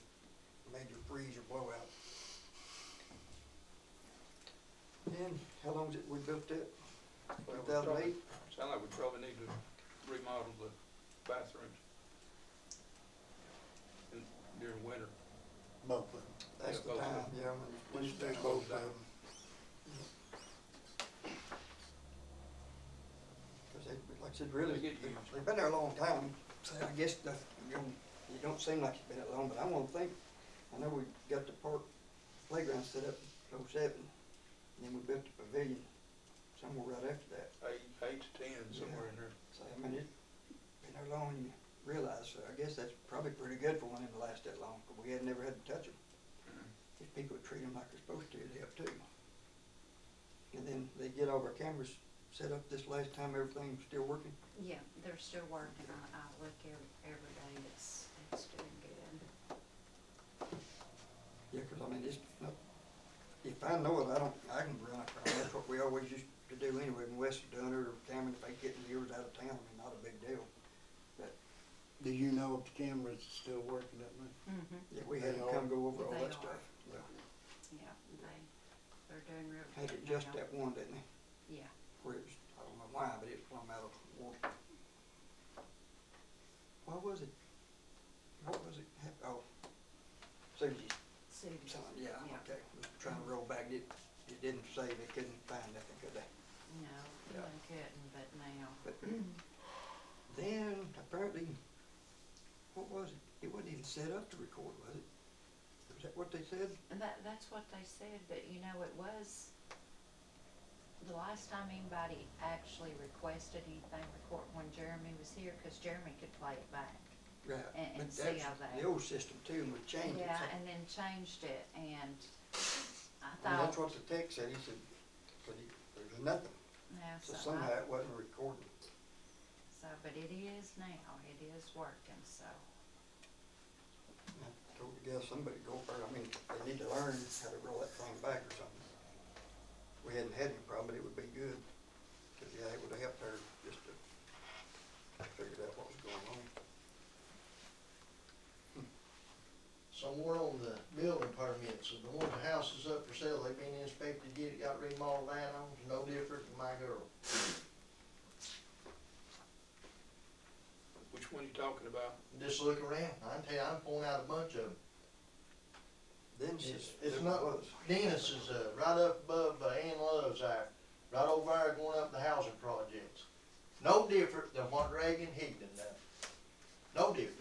S1: major freeze or blowout. And how long is it we built it?
S5: Well, we
S1: 2008?
S5: sound like we probably need to remodel the bathrooms during winter.
S4: Both of them.
S1: That's
S5: Yeah,
S1: the
S5: both of
S1: time,
S5: them.
S1: yeah. when
S4: Just do
S1: it's-
S4: both of them.
S1: Cause they, like I said, really,
S5: They get used.
S1: they've been there a long time, so I guess you don't seem like it's been that long, but I wanna think, I know we got the park playground set up in '07, and then we built the pavilion somewhere right after that.
S5: 8 to 10, somewhere in there.
S1: So, I mean, it's been there long, and you realize, so I guess that's probably pretty good for one of them to last that long, but we had never had to touch them. If people would treat them like they're supposed to, it'd help too. And then they get all our cameras set up this last time, everything's still working.
S3: Yeah, they're still working. I look every day, it's doing good.
S1: Yeah, 'cause I mean, it's not, if I know it, I can run across, that's what we always used to do anyway, when Wes had done it, or Cameron, if they getting yours out of town, I mean, not a big deal.
S4: Do you know if the cameras are still working up there?
S3: Mm-hmm.
S1: Yeah, we had
S4: They
S1: them
S4: are.
S1: come go over all
S3: They
S1: that
S3: are.
S1: stuff. Yeah.
S3: Yeah, they're doing real
S1: Had
S3: good
S1: it just
S3: now.
S1: that one, didn't they,
S3: Yeah,
S1: where it was, I don't know why, but it was plumb out of water. What was it? Oh, Susie's
S3: Susie.
S1: son, yeah,
S3: Yeah.
S1: okay, was trying to roll back, it didn't say they couldn't find nothing, could they?
S3: No,
S1: Yeah.
S3: they couldn't, but now.
S1: But then apparently, what was it? It wasn't even set up to record, was it? Was that what they said?
S3: And that's what they said, but you know, it was, the last time anybody actually requested anything recorded when Jeremy was here, cause Jeremy could play it back.
S1: Right.
S3: And
S1: But
S3: see
S1: that's
S3: how they-
S1: the old system too, and we changed it.
S3: Yeah,
S1: so-
S3: and then changed it, and I
S1: I mean, that's
S3: thought,
S1: what the text said, he said, but there's nothing,
S3: yeah,
S1: so
S3: so
S1: somehow it wasn't recorded.
S3: but it is now, it is working, so.
S1: And I told the gal, somebody go for it, I mean, they need to learn how to roll that thing back or something. We hadn't had any problem, but it would be good, cause yeah, it would've helped her just to figure out what was going on.
S2: Somewhere on the building permits, of the one the house is up for sale, they been inspected yet, it got remodeled add-ons, no different than my girl.
S5: Which one you talking about?
S2: Just look around, I can tell you, I'm pulling out a bunch of them.
S1: Then
S2: It's not,
S1: was.
S2: Dennis is, right up above, Ann Love's there, right over there going up the housing projects. No different than what Reagan Higdon done. No different.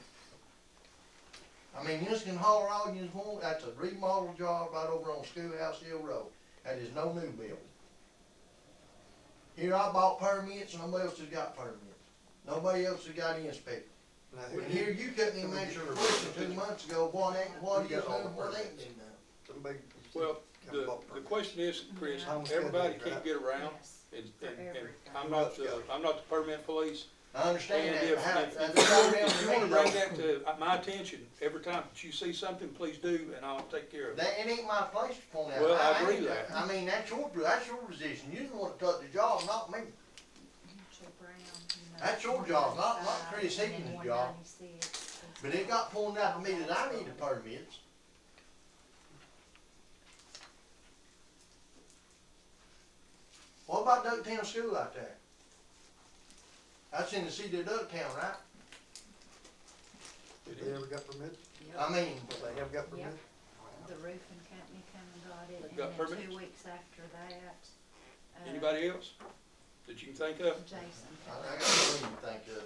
S2: I mean, you can holler all you want, that's a remodel job right over on Schoolhouse Hill Road. That is no new building. Here I bought permits, nobody else has got permits. Nobody else has got inspected.
S1: Now, who
S2: And here
S1: did-
S2: you couldn't even answer a question 2 months ago, what ain't, what is doing, what ain't been done.
S1: Somebody.
S5: Well,
S1: come
S5: the
S1: up for it.
S5: question is, Chris,
S3: Yeah.
S5: everybody can't get around,
S3: Yes,
S5: and
S3: for everything.
S5: I'm not the permit police.
S2: I understand
S5: And
S2: that,
S5: if,
S2: but how,
S5: if
S2: that's
S5: you
S2: all
S5: want-
S2: down
S5: if
S2: to
S5: you
S2: me
S5: wanna bring
S2: though.
S5: that to my attention, every time that you see something, please do, and I'll take care of it.
S2: That, it ain't my place to point out.
S5: Well, I agree
S2: ain't-
S5: with that.
S2: I mean, that's your position, you the one that took the job, not me.
S3: Chip Brown, you know,
S2: That's your job, not Chris
S3: 195, and then
S2: Higgins' job.
S3: 196.
S2: But it got pointed out to me that I needed permits. What about Ducktown School out there? That's in the city of Ducktown, right?
S1: Did they ever got permits?
S3: Yep.
S2: I mean,
S1: Well, they have got
S3: Yep.
S1: permits?
S3: The roofing company come and got it,
S5: They've
S3: and
S5: got
S3: then
S5: permits?
S3: 2 weeks after that.
S5: Anybody else? that you can think of?
S3: Jason.
S4: I got one you think of.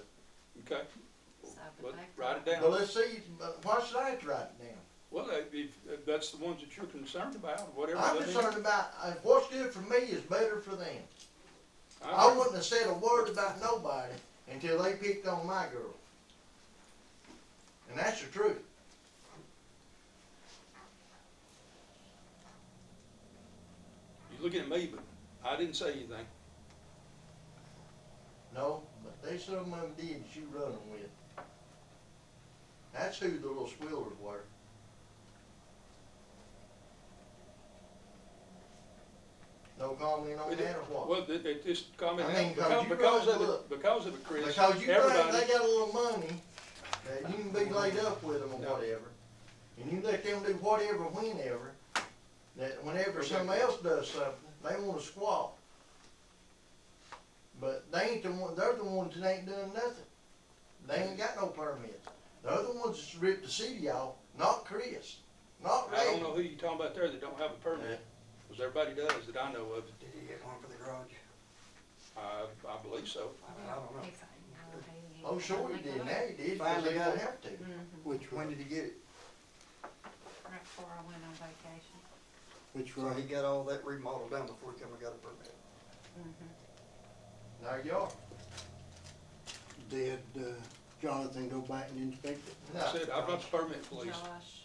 S5: Okay,
S3: So,
S5: well,
S3: but they.
S5: write it
S4: But
S5: down.
S4: let's see, why should I have to write it down?
S5: Well, if that's the ones that you're concerned about, whatever.
S4: I'm
S5: let me-
S4: concerned about, what's good for me is better for them. I
S5: I agree.
S4: wouldn't have said a word about nobody until they picked on my girl. And that's the truth.
S5: You're looking at me, but I didn't say anything.
S4: No, but they some of them did that you run them with. That's who the little squealers were. No comment on that or what?
S5: Well, it just comment
S4: I mean,
S5: out,
S4: 'cause you
S5: because
S4: run-
S5: of
S4: look,
S5: it, because of it, Chris,
S4: Because you think
S5: everybody,
S4: they got a little money, that you can be laid up with them or
S5: No.
S4: whatever, and you let them do whatever, whenever, that whenever
S5: Okay.
S4: somebody else does something, they wanna squawk. But they ain't the one, they're the ones that ain't done nothing. They ain't got no permits. The other ones that's ripped the city off, not Chris, not
S5: I don't
S4: Ray.
S5: know who you're talking about there that don't have a permit, because everybody does that I know of.
S1: Did he get one for the garage?
S5: I believe so.
S1: I don't know.
S4: Oh, sure he did, now he did, cause
S1: Finally
S4: they
S1: got
S4: don't
S1: it.
S4: have to.
S3: Mm-hmm.
S1: When did he get it?
S3: Right before I went on vacation.
S2: Which
S1: So he got all that remodeled down before he come and got a permit.
S3: Mm-hmm.
S4: There you are.
S2: did Jonathan go back and inspect it?
S4: No,
S5: I said, I'm not the permit police.
S3: Josh,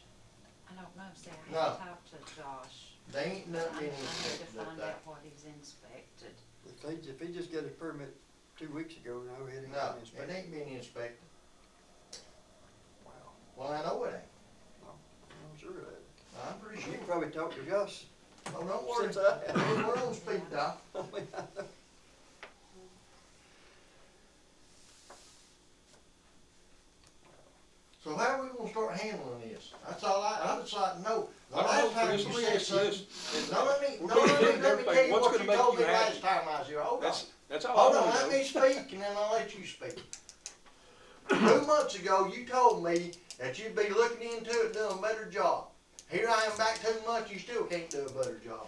S3: I don't know, see, I
S4: No.
S3: haven't talked to Josh.
S4: they ain't
S3: I
S4: nothing
S3: need
S4: being
S3: to
S4: inspected up
S3: find
S4: there.
S3: out what he's inspected.
S1: If he just got his permit 2 weeks ago, no, he didn't
S4: No,
S1: get
S4: it
S1: inspected.
S4: ain't being inspected.
S1: Wow,
S4: Well, I know it ain't.
S1: I'm sure of that.
S4: I'm pretty
S1: You
S4: sure.
S1: can probably talk to Gus.
S4: Oh, don't worry.
S1: Since I have.
S4: We're on speed dial. So how are we gonna start handling this? That's all I just like to know. The
S5: I
S4: last
S5: don't know,
S4: time
S5: Chris,
S4: you
S5: let me
S4: said
S5: ask you this.
S4: something. No,
S5: We're
S4: no,
S5: gonna
S4: let
S5: do
S4: me tell
S5: everything.
S4: you
S5: What's
S4: what
S5: gonna
S4: you
S5: make
S4: told
S5: you
S4: me
S5: happy?
S4: last time I was here. Hold on.
S5: That's all
S4: Hold
S5: I
S4: on,
S5: wanna
S4: let
S5: know.
S4: me speak and then I'll let you speak. 2 months ago, you told me that you'd be looking into it, doing a better job. Here I am back 2 months, you still can't do a better job.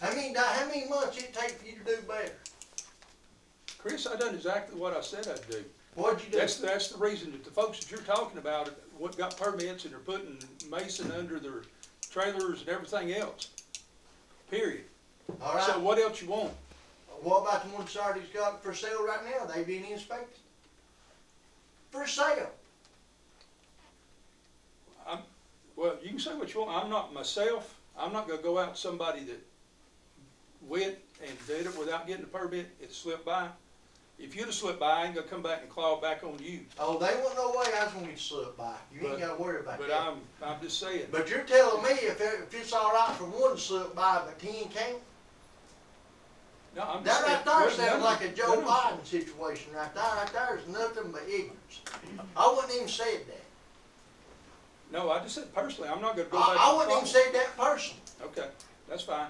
S4: How many months it take for you to do better?
S5: Chris, I done exactly what I said I'd do.
S4: What'd you do?
S5: That's the reason that the folks that you're talking about, what got permits and are putting Mason under their trailers and everything else. Period.
S4: All right.
S5: So what else you want?
S4: What about the ones Saturday's got for sale right now? They being inspected? For sale.
S5: Well, you can say what you want. I'm not myself. I'm not gonna go out to somebody that went and did it without getting a permit. It slipped by. If you'd have slipped by, I ain't gonna come back and claw back on you.
S4: Oh, they wasn't no way I was gonna get slipped by. You ain't
S5: But-
S4: gotta worry about
S5: But
S4: that.
S5: I'm just saying.
S4: But you're telling me if it's all right for one to slip by, but 10 can't?
S5: No, I'm just
S4: That
S5: saying.
S4: right there
S5: well,
S4: sounds
S5: no,
S4: like a Joe
S5: no,
S4: Biden situation right there. Right there is nothing but ignorance. I wouldn't even said that.
S5: No, I just said personally, I'm not gonna go back.
S4: I
S5: and
S4: wouldn't even
S5: claw.
S4: said that person.
S5: Okay, that's fine.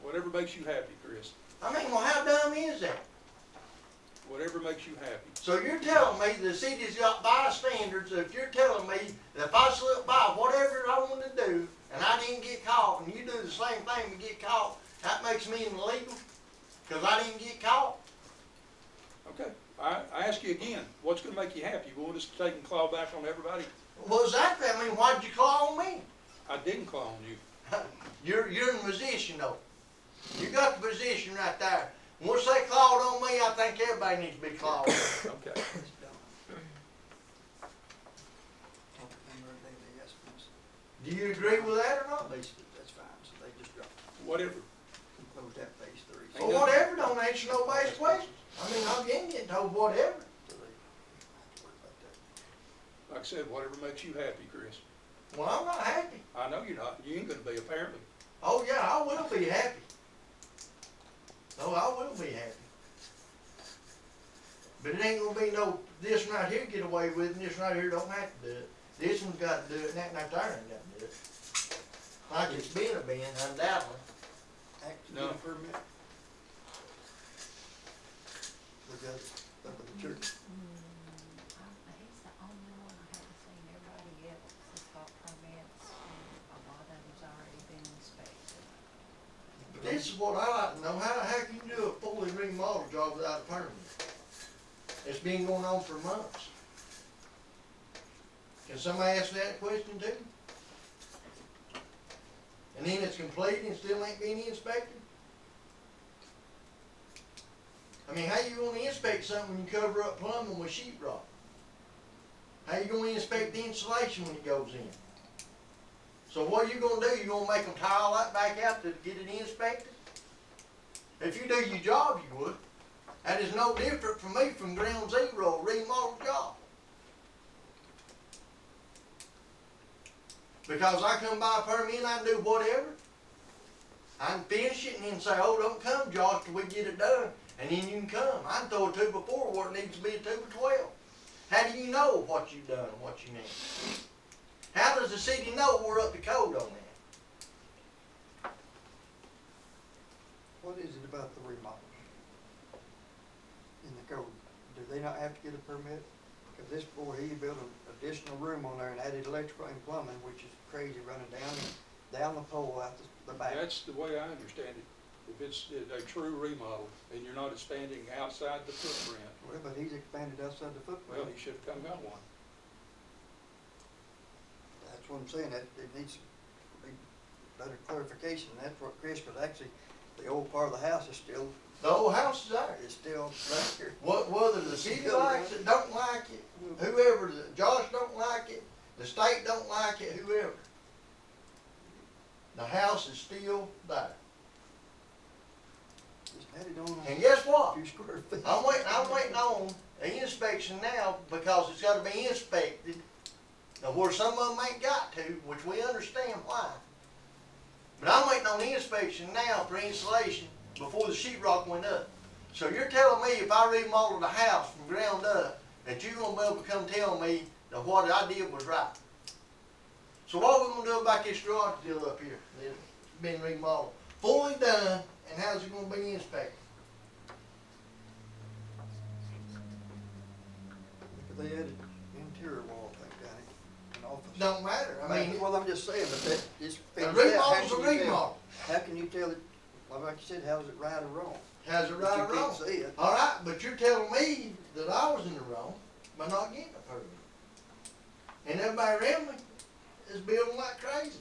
S5: Whatever makes you happy, Chris.
S4: I mean, well, how dumb is that?
S5: Whatever makes you happy.
S4: So you're telling me the city's got bystanders, if you're telling me that if I slip by whatever I want to do, and I didn't get caught, and you do the same thing and get caught, that makes me illegal? Cause I didn't get caught?
S5: Okay, I ask you again, what's gonna make you happy? You want us to take and claw back on everybody?
S4: Well, exactly, I mean, why'd you claw on me?
S5: I didn't claw on you.
S4: You're in position though. You got the position right there. Once they clawed on me, I think everybody needs to be clawed on.
S5: Okay.
S1: It's done. Talk to them every day, they ask us.
S4: Do you agree with that or not?
S1: Basically, that's fine, so they just dropped,
S5: Whatever.
S1: close that phase 3.
S4: Well, whatever, don't answer nobody's questions. I mean, I'm getting told whatever.
S1: So they don't have to worry about that.
S5: Like I said, whatever makes you happy, Chris.
S4: Well, I'm not happy.
S5: I know you're not. You ain't gonna be, apparently.
S4: Oh yeah, I will be happy. Oh, I will be happy. But it ain't gonna be no, this one right here get away with it, and this right here don't have to do it. This one's got to do it, and that right there ain't got to do it. Like it's been undoubtedly.
S1: Act to
S5: No.
S1: get a permit. We got it up at the church.
S3: He's the only one I haven't seen. Everybody else has got permits, and a lot of them's already been inspected.
S4: This this is what I like to know, how can you do a fully remodel job without a permit? It's been going on for months. Can somebody ask that question too? And then it's complete and still ain't being inspected? I mean, how you gonna inspect something when you cover up plumbing with sheetrock? How you gonna inspect the insulation when it goes in? So what you gonna do, you gonna make them tile that back out to get it inspected? If you do your job, you would. That is no different from me from ground zero, a remodel job. Because I come by a permit and I can do whatever. I can finish it and then say, oh, don't come, Josh, till we get it done. And then you can come. I can throw a 2x4 where it needs to be a 2x12. How do you know what you've done and what you need? How does the city know we're up to code on that?
S1: What is it about the remodels in the code? Do they not have to get a permit? Because this boy, he built an additional room on there and added electrical and plumbing, which is crazy, running down the pole out the back.
S5: That's the way I understand it. If it's a true remodel and you're not expanding outside the footprint,
S1: Well, but he's expanded outside the
S5: well,
S1: footprint.
S5: he should have come got one.
S1: That's what I'm saying, that it needs to be better clarification. That's what Chris, because actually, the old part of the house is still,
S4: The old house is there.
S1: right here.
S4: Whether the city likes it, don't like it, whoever, Josh don't like it, the state don't like it, whoever. The house is still there.
S1: Just added on
S4: And
S1: a
S4: guess what?
S1: few square feet.
S4: I'm waiting on the inspection now because it's gotta be inspected. Now where some of them ain't got to, which we understand why. But I'm waiting on the inspection now for insulation before the sheetrock went up. So you're telling me if I remodeled a house from ground up, that you're gonna be able to come tell me that what I did was right? So what are we gonna do about this garage deal up here that's been remodeled? Fully done, and how's it gonna be inspected?
S1: They added interior wall thing down it, an office.
S4: Don't matter, I mean,
S1: Well, I'm just saying, but that is.
S4: a remodel's a remodel.
S1: How can you tell it, like you said, how's it right or wrong?
S4: Has it right or
S1: But you
S4: wrong?
S1: can't see it.
S4: All right, but you're telling me that I was in the wrong by not getting a permit. And everybody around me is building like crazy.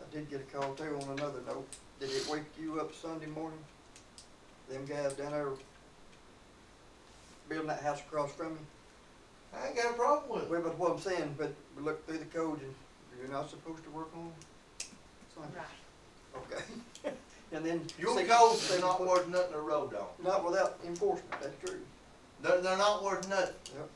S1: I did get a call too on another note. Did it wake you up Sunday morning? Them guys down there building that house across from you?
S4: I ain't got a problem with it.
S1: Well, but what I'm saying, but we looked through the code and you're not supposed to work on Sundays.
S3: Right.
S1: Okay. And then.
S4: Your
S1: six-
S4: codes, they're not worth nothing to road on.
S1: Not without enforcement, that's true.
S4: They're not worth nothing.
S1: Yep.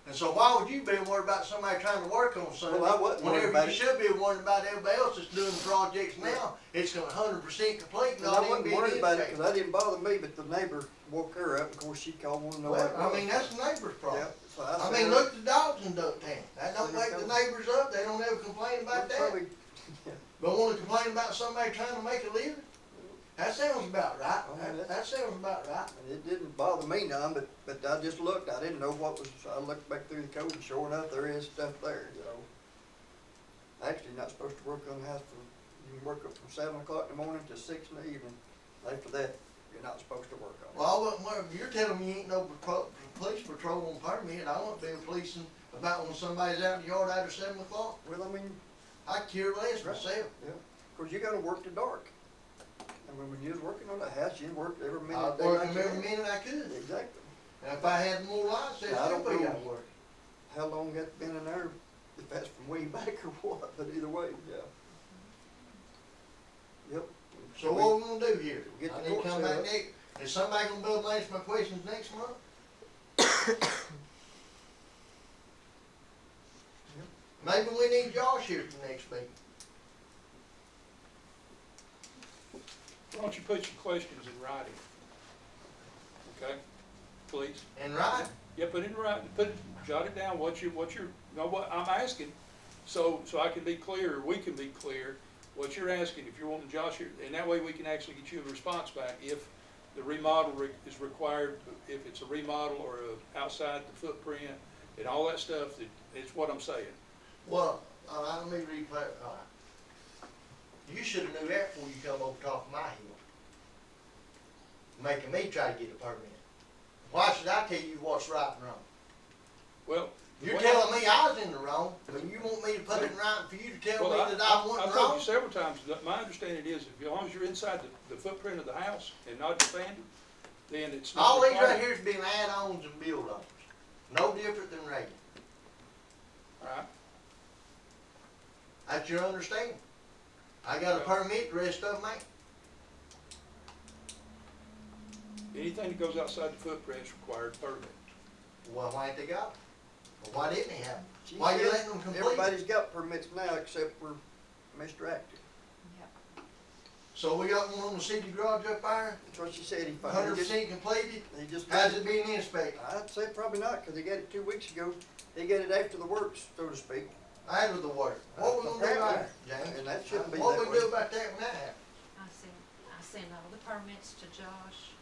S4: And so why would you be worried about somebody trying to work on Sunday?
S1: Well, I wasn't worried about
S4: Whenever you
S1: it.
S4: should be worried about everybody else that's doing projects now. It's gonna 100% complete,
S1: And I
S4: not even
S1: wasn't
S4: being
S1: worried about it,
S4: inspected.
S1: cause that didn't bother me, but the neighbor woke her up, of course, she called one to know what it
S4: Well,
S1: was.
S4: I mean, that's the neighbor's problem.
S1: Yeah, so
S4: I
S1: said,
S4: mean, look at the dogs in Ducktown. That don't
S1: There
S4: wake
S1: you
S4: the
S1: go.
S4: neighbors up, they don't ever complain about that.
S1: Probably-
S4: But wanna complain about somebody trying to make a living? That sounds about right.
S1: Oh, yeah.
S4: That sounds about right.
S1: And it didn't bother me none, but I just looked, I didn't know what was, I looked back through the code and sure enough, there is stuff there, you know. Actually, you're not supposed to work on the house from, you can work up from 7 o'clock in the morning to 6 in the evening. After that, you're not supposed to work on it.
S4: Well, I wouldn't worry, you're telling me you ain't no police patrol on permit. I won't be policing about when somebody's out in the yard after 7 o'clock.
S1: Well, I mean,
S4: I care less
S1: Right.
S4: myself.
S1: yeah, of course, you gotta work till dark. And when you was working on that house, you worked every minute.
S4: I'd
S1: day
S4: work
S1: like
S4: them every
S1: that.
S4: minute I could.
S1: Exactly.
S4: And if I had more lights, I'd
S1: Now, I
S4: still
S1: don't
S4: be
S1: know.
S4: out working.
S1: How long that been in there, if that's from way back or what, but either way, yeah. Yep.
S4: So what we gonna do here?
S1: Get
S4: I
S1: the
S4: need to
S1: court
S4: come
S1: set
S4: back
S1: up.
S4: next, is somebody gonna be able to answer my questions next month? Maybe we need Josh here for the next meeting.
S5: Why don't you put your questions in writing? Okay, please?
S4: And right,
S5: Yeah, put it in writing, jot it down, what you know what I'm asking, so I can be clear, or we can be clear, what you're asking, if you're wanting Josh here, and that way we can actually get you a response back, if the remodel is required, if it's a remodel or outside the footprint, and all that stuff, it's what I'm saying.
S4: Well, let me replay, you should've knew that before you come over top of my hill. Making me try to get a permit. Why should I tell you what's right and wrong?
S5: Well.
S4: You're
S5: well,
S4: telling me I was in the wrong, but you want me to put it in writing for you to tell
S5: Well,
S4: me that I
S5: I've
S4: wasn't
S5: told
S4: wrong?
S5: you several times, that my understanding is, as long as you're inside the footprint of the house and not expanded, then it's not
S4: All these right
S5: required.
S4: here's been add-ons and build-ons. No different than Reagan.
S5: Right?
S4: That's your understanding. I got a permit, the rest of them ain't.
S5: Anything that goes outside the footprint is required permit.
S4: Well, why ain't they got it? Well, why didn't he have it?
S1: She
S4: Why you
S1: said
S4: letting them complete?
S1: Everybody's got permits now except for Mr. Actor.
S3: Yep.
S4: So we got one on the city garage up there,
S1: That's what she said, he
S4: 100% completed.
S1: He just.
S4: How's it being inspected?
S1: I'd say probably not, cause he got it 2 weeks ago. He got it after the works, so to speak.
S4: Out of the water. What we gonna do about it, James?
S1: And that shouldn't be
S4: What
S1: that
S4: we do
S1: way.
S4: about that when that happens?
S3: I send all the permits to Josh.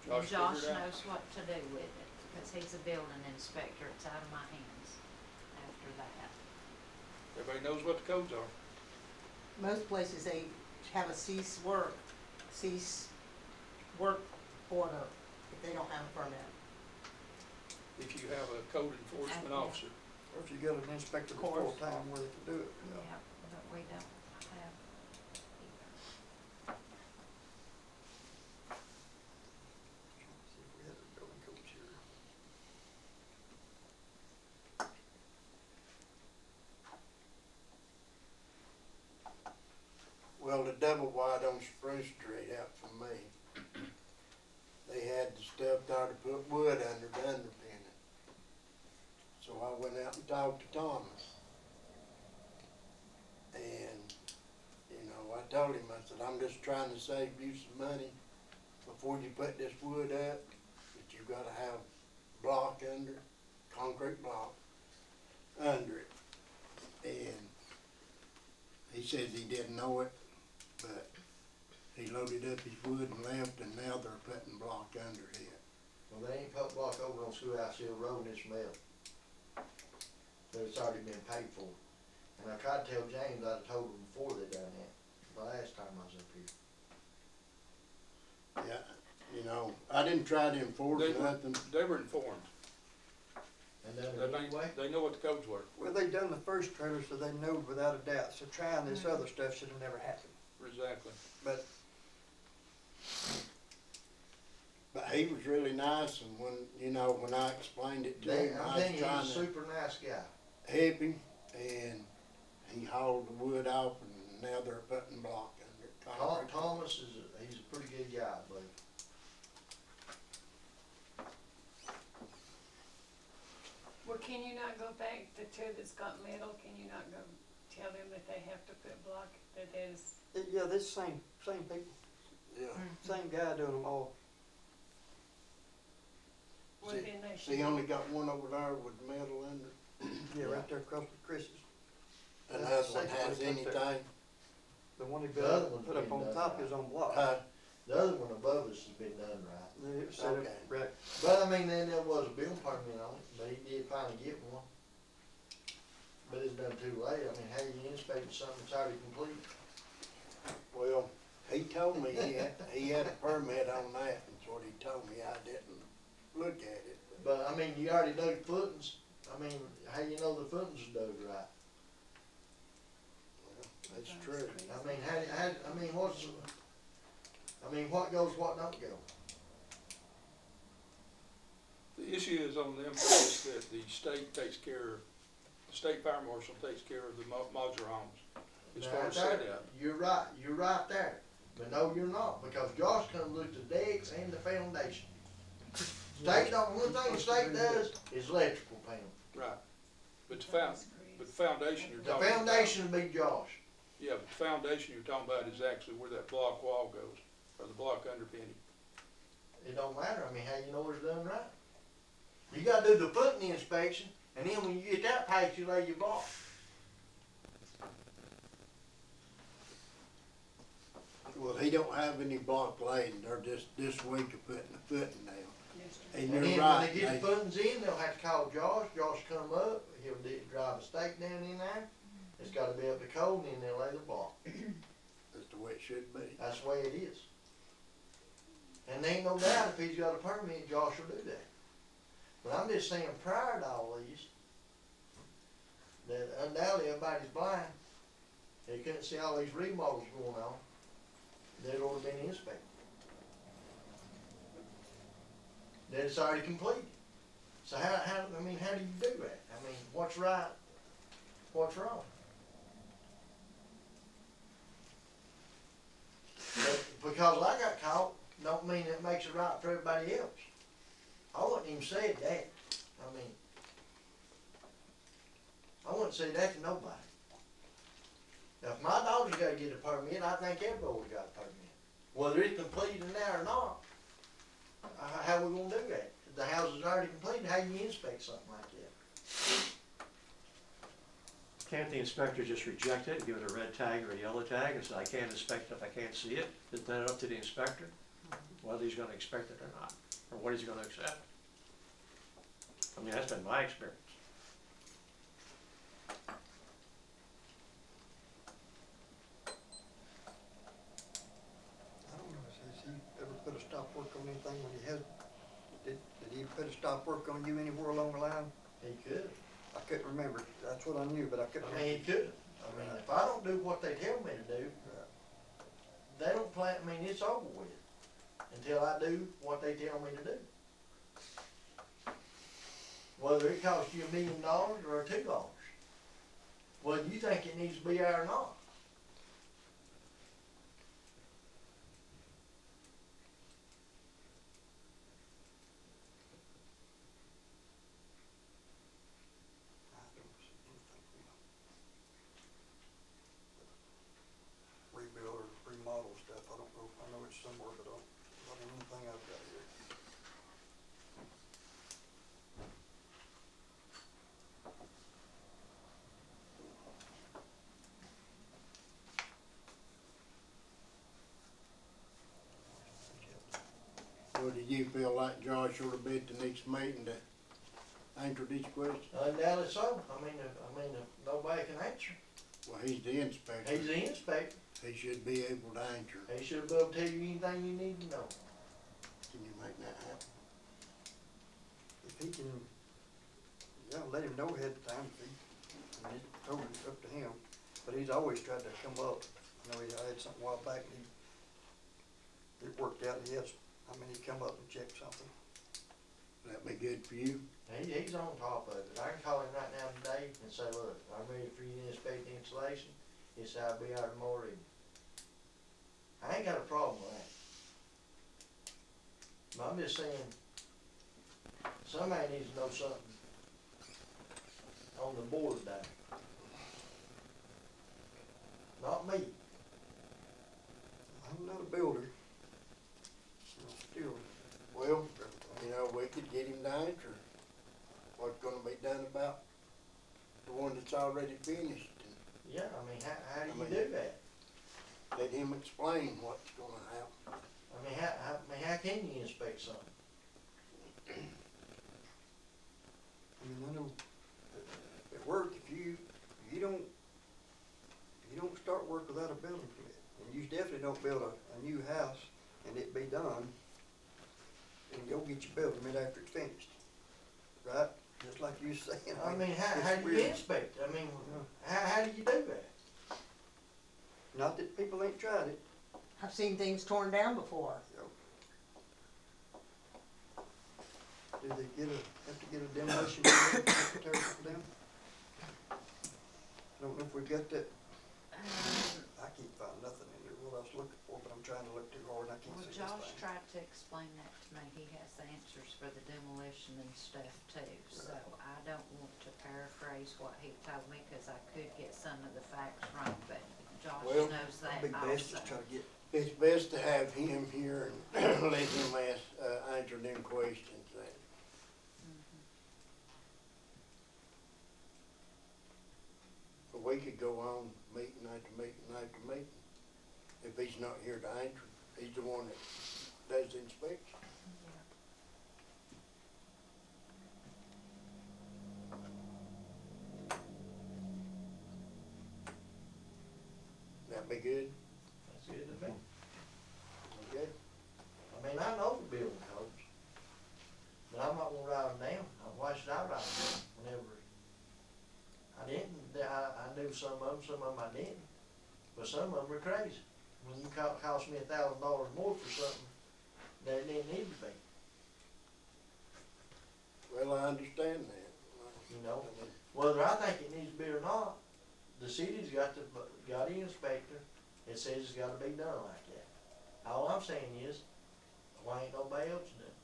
S5: Josh
S3: And Josh
S5: figured it out.
S3: knows what to do with it, because he's a building inspector, it's out of my hands after that.
S5: Everybody knows what the codes are.
S6: Most places, they have a cease work order if they don't have a permit.
S5: If you have a code enforcement
S3: Okay.
S5: officer.
S1: Or if you got an inspector
S6: Of course.
S1: full-time where they can do it.
S3: Yeah, but we don't have either.
S1: See if we had a building coach here.
S7: Well, the double wide on Spruce Street out from me, they had the stuff there to put wood under the underpinning. So I went out and talked to Thomas. And, you know, I told him, I said, I'm just trying to save you some money before you put this wood up, that you gotta have block under, concrete block under it. And he says he didn't know it, but he loaded up his wood and left, and now they're putting block under it.
S4: Well, they ain't put block over on Schoolhouse Hill Road in this mail. But it's already been paid for. And I tried to tell James, I'd told him before they done that, the last time I was up here.
S7: Yeah, you know, I didn't try to enforce nothing.
S5: They were informed.
S4: And done
S5: They,
S4: it anyway.
S5: they know what the codes were.
S1: Well, they done the first trailer, so they know without a doubt, so trying this other stuff should have never happened.
S5: Exactly.
S1: But
S7: He was really nice, and when, you know, when I explained it to him,
S4: I'm
S7: I was
S4: thinking
S7: trying
S4: he's a
S7: to
S4: super nice guy.
S7: help him, and he hauled the wood off, and now they're putting block under it. concrete.
S4: Thomas he's a pretty good guy, I believe.
S8: Well, can you not go back, the two that's got metal, can you not go tell them that they have to put block, that is,
S1: yeah, this same people,
S7: Yeah.
S1: same guy doing them all.
S8: well,
S7: See-
S8: then they
S7: See, he
S8: should.
S7: only got one over there with metal under,
S1: Yeah, right there across from Chris's.
S7: and the
S1: That's
S7: other one
S1: the
S7: has
S1: second one up there.
S7: anything.
S1: The one he
S4: The other one's
S1: put up
S4: been
S1: on
S4: done
S1: top
S4: right.
S1: is on block.
S4: The other one above us has been done right.
S1: It was set up
S7: Okay.
S1: right.
S4: But I mean, then there was a building permit on it, but he did finally get one. But it's done too late. I mean, how you inspect something that's already complete?
S7: Well, he told me he had a permit on that, that's what he told me. I didn't look at it.
S4: But I mean, you already dug footings. I mean, how you know the footings are dug right?
S7: That's true.
S4: I mean, I mean, what goes, what don't go?
S5: The issue is on them is that the state takes care, the state fire marshal takes care of the modular homes. As
S4: Now,
S5: far as
S4: there-
S5: set out.
S4: You're right there. But no, you're not, because Josh come look at the decks and the foundation. State don't, one thing the state does is electrical panel.
S5: Right. But the foundation you're
S4: The
S5: talking about.
S4: foundation will be Josh.
S5: Yeah, but the foundation you're talking about is actually where that block wall goes, or the block underpinning.
S4: It don't matter, I mean, how you know it's done right? You gotta do the footing inspection, and then when you get that patch, you lay your block.
S7: Well, he don't have any block laid, they're just this week of putting the footing down.
S8: Yes, sir.
S7: And
S4: And
S7: you're
S4: then when
S7: right,
S4: they get the footings in, they'll have to call Josh, Josh come up, drive a stake down in there, it's gotta be up to code, and then they'll lay the block.
S7: That's the way it should be.
S4: That's the way it is. And there ain't no doubt if he's got a permit, Josh will do that. But I'm just saying, prior to all these, that undoubtedly everybody's blind. They couldn't see all these remodels going on. They'd already been inspected. That it's already completed. So how do you do that? I mean, what's right? What's wrong? But because I got caught, don't mean it makes it right for everybody else. I wouldn't even say that. I mean, I wouldn't say that to nobody. Now, if my daughter's gotta get a permit, I think everybody's got a permit. Whether it's completed now or not, how we gonna do that? If the house is already completed, how you inspect something like that?
S2: Can't the inspector just reject it, give it a red tag or a yellow tag, and say, I can't inspect it if I can't see it? Isn't that up to the inspector, whether he's gonna expect it or not, or what he's gonna accept? I mean, that's been my experience.
S1: I don't know, has he ever put a stop work on anything when he has, did he put a stop work on you anywhere along the line?
S4: He could.
S1: I couldn't remember, that's what I knew, but I couldn't
S4: I
S1: remember.
S4: mean, he could. I mean, if I don't do what they tell me to do, they don't plan, I mean, it's over with until I do what they tell me to do. Whether it costs you $1 million or $2, whether you think it needs to be there or not.
S1: I don't see anything rebuild or remodel stuff, I don't know, I know it's somewhere, but I don't, not anything I've got here.
S7: Well, do you feel like Josh ought to be at the next meeting to answer these questions?
S4: Undoubtedly so. I mean, if nobody can answer.
S7: Well, he's the inspector.
S4: He's the inspector.
S7: He should be able to answer.
S4: He should be able to tell you anything you need to know.
S7: Can you make that happen?
S1: If he can, yeah, let him know ahead of time, if he, I mean, it's totally up to him, but he's always tried to come up. I know I had something a while back, and it worked out, he come up and check something.
S7: That'd be good for you.
S4: He's on top of it. I can call him right now today and say, look, I'm ready for you to inspect the installation. He said, I'll be out tomorrow evening. I ain't got a problem with that. But I'm just saying, somebody needs to know something on the board today. Not me.
S1: I'm not a builder. I'm still,
S7: Well, you know, we could get him to answer what's gonna be done about the one that's already finished.
S4: Yeah, I mean, how do
S7: I
S4: you
S7: mean-
S4: do that?
S7: Let him explain what's gonna happen.
S4: I mean, how can you inspect something?
S1: I know at work, if you don't start work without a building permit, and you definitely don't build a new house and it be done, and go get your building permit after it's finished, right? Just like you saying.
S4: I mean, how
S1: it's
S4: do you
S1: weird.
S4: inspect? I mean, how do you do that?
S1: Not that people ain't tried it.
S6: I've seen things torn down before.
S1: Do they have to get a demolition permit to tear something down? I don't know if we've got that. I can't find nothing in there, what I was looking for, but I'm trying to look too hard and I can't
S3: Well,
S1: see this
S3: Josh
S1: thing.
S3: tried to explain that to me. He has the answers for the demolition and stuff too. So I don't want to paraphrase what he told me, cause I could get some of the facts wrong, but Josh
S7: Well,
S3: knows that
S1: It'd be best
S3: also.
S1: just try to get,
S7: It's best to have him here and let him answer them questions then.
S3: Mhm.
S7: But we could go on meeting after meeting after meeting. If he's not here to answer, he's the one that does the inspection.
S3: Yeah.
S7: be good.
S4: That's good to me.
S7: Okay.
S4: I mean, I know the building codes, but I'm not gonna write them down. Why should I write them down whenever? I knew some of them I didn't, but some of them are crazy. When you cost me $1,000 more for something that it didn't need to be,
S7: Well, I understand that.
S4: you know? Whether I think it needs to be or not, the city's got an inspector that says it's gotta be done like that. All I'm saying is, why ain't nobody else doing it?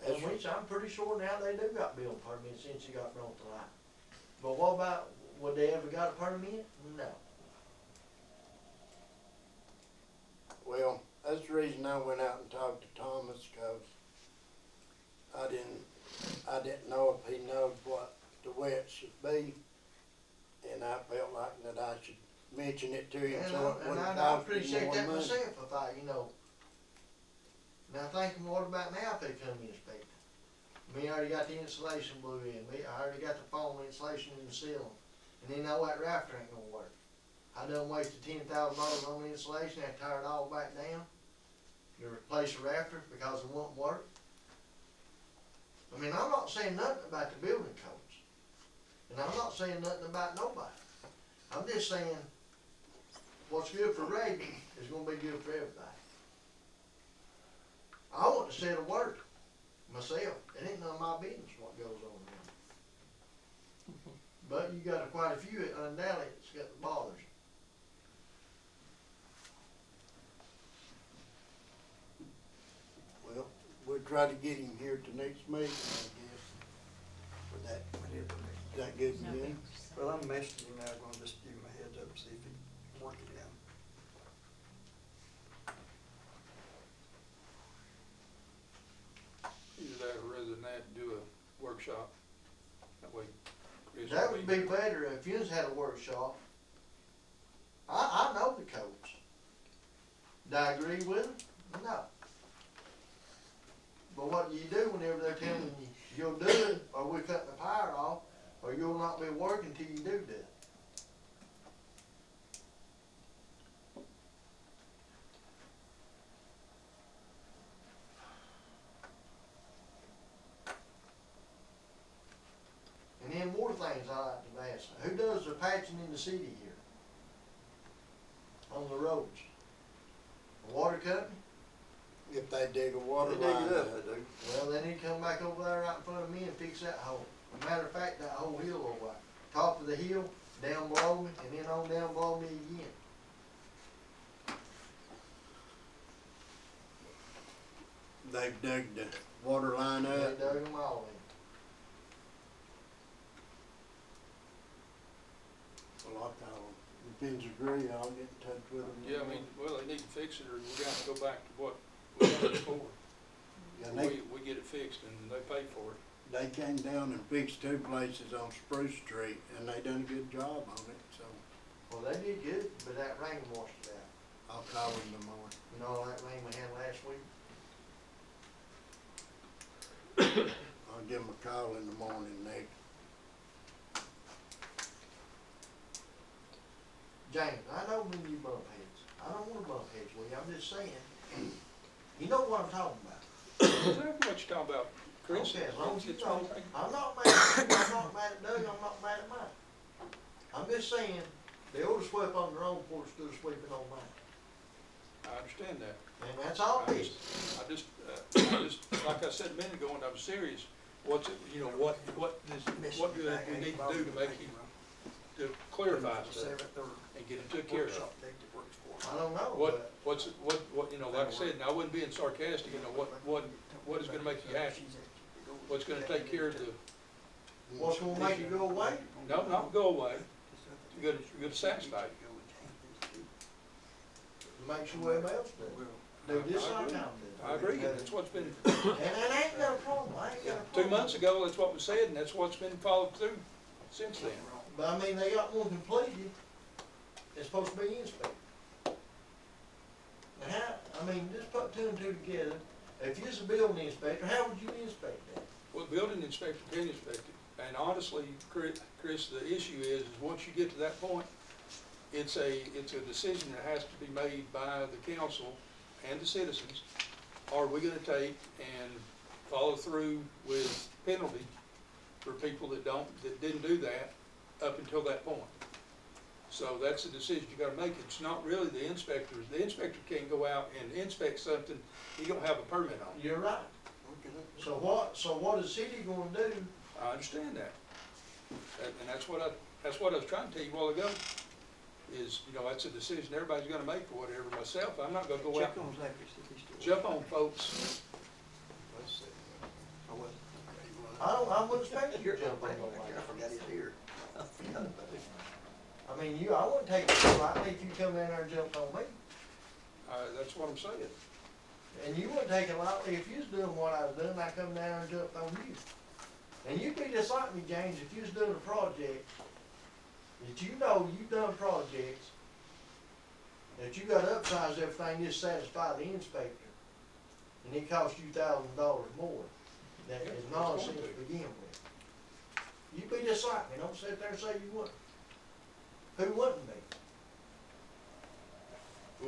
S7: That's
S4: And which I'm pretty sure now they do got building permits since you got brought to light. But what about, would they ever got a permit? No.
S7: Well, that's the reason I went out and talked to Thomas, 'cause I didn't know if he knows what the wet should be, and I felt like that I should mention it to him,
S4: And
S7: so it wouldn't
S4: I
S7: cost him
S4: appreciate
S7: more
S4: that
S7: money.
S4: myself if I, Now thinking, what about now if they come inspect it? Me already got the insulation blew in, I already got the foam insulation in the ceiling, and then know that rafter ain't gonna work. I done wasted $10,000 on the insulation, I tear it all back down to replace the rafter because it won't work. I mean, I'm not saying nothing about the building codes, and I'm not saying nothing about nobody. I'm just saying, what's good for Reagan is gonna be good for everybody. I want to set a word myself. It ain't none of my business what goes on there. But you got quite a few undoubtedly that's got the bothers.
S7: Well, we'll try to get him here to next meeting, I guess, for that. Is that good
S3: No
S7: with you?
S3: big
S1: Well, I'm messaging him now, gonna just give him a heads up, see if he can work it out.
S5: Either that or rather than that, do a workshop. That way Chris.
S4: That
S5: will
S4: would be better if you just had a workshop. I know the codes. Do I agree with them? No. But what do you do whenever they're telling you you'll do it, or we're cutting the power off, or you'll not be working till you do that? And then more things I like to ask, who does the patching in the city here? On the roads? The water company?
S7: If they dig a water
S1: They dig
S7: line
S1: it up,
S7: up.
S1: they do.
S4: Well, they need to come back over there right in front of me and fix that hole. As a matter of fact, that whole hill over there, top of the hill, down below me, and then on down below me again.
S7: They've dug the water line
S4: They
S7: up.
S4: dug them all in.
S7: Well, I call them. Depends agree, I'll get in touch with them.
S5: Yeah, I mean, well, they need to fix it or we're gonna have to go back to what we done before.
S7: Yeah, they,
S5: We get it fixed and they pay for it.
S7: they came down and fixed 2 places on Spruce Street, and they done a good job on it, so
S4: Well, they did good, but that rain washed it out.
S7: I'll call them tomorrow.
S4: You know, that rain we had last week?
S7: I'll give them a call in the morning, Nick.
S4: James, I know when you bump heads. I don't wanna bump heads with you, I'm just saying. You know what I'm talking about.
S5: Exactly what you're talking about, Chris.
S4: Okay, as long as you
S5: It's
S4: know,
S5: one thing.
S4: I'm not mad at you, I'm not mad at Doug, I'm not mad at mine. I'm just saying, they ought to sweep on their own before they stood sweeping on mine.
S5: I understand that.
S4: And that's all
S5: I
S4: it is.
S5: just, like I said a minute ago, and I'm serious, what's it, you know, what do we need to do to make it, to clarify stuff and get it took care of?
S4: I don't know,
S5: What,
S4: but
S5: what, you know, like I said, and I wasn't being sarcastic, you know, what is gonna make you happy? What's gonna take care of the,
S4: what's gonna make you go away?
S5: no, not go away, you're gonna satisfy you.
S4: Make sure everybody else does. Do this
S5: I
S4: like I'm
S5: agree.
S4: doing.
S5: I agree, that's what's been,
S4: And I ain't got a problem, I ain't got a problem.
S5: 2 months ago, that's what was said, and that's what's been followed through since then.
S4: But I mean, they got one completed, it's supposed to be inspected. Now, how, I mean, just put 2 and 2 together, if you're a building inspector, how would you inspect that?
S5: Well, building inspector can inspect it, and honestly, Chris, the issue is once you get to that point, it's a decision that has to be made by the council and the citizens. Are we gonna take and follow through with penalty for people that didn't do that up until that point? So that's a decision you gotta make. It's not really the inspectors. The inspector can't go out and inspect something he don't have a permit on.
S4: You're right. So what is the city gonna do?
S5: I understand that. And that's what I was trying to tell you a while ago, is, you know, that's a decision everybody's gonna make for whatever. Myself, I'm not gonna go out
S1: Check on
S5: and
S1: Zachary, see if he's still.
S5: jump on folks.
S1: I wasn't.
S4: I wouldn't expect you to jump on
S1: I
S4: nobody.
S1: forgot he's here. I forgot about it.
S4: I mean, I wouldn't take it lightly if you come in there and jumped on me.
S5: That's what I'm saying.
S4: And you wouldn't take it lightly if you was doing what I was doing, I come down there and jumped on you. And you'd be just like me, James, if you was doing a project, that you know you've done projects, that you gotta upsize everything just to satisfy the inspector, and it costs you $1,000 more, that is nonsense to begin with. You'd be just like me, don't sit there and say you wouldn't. Who wouldn't be?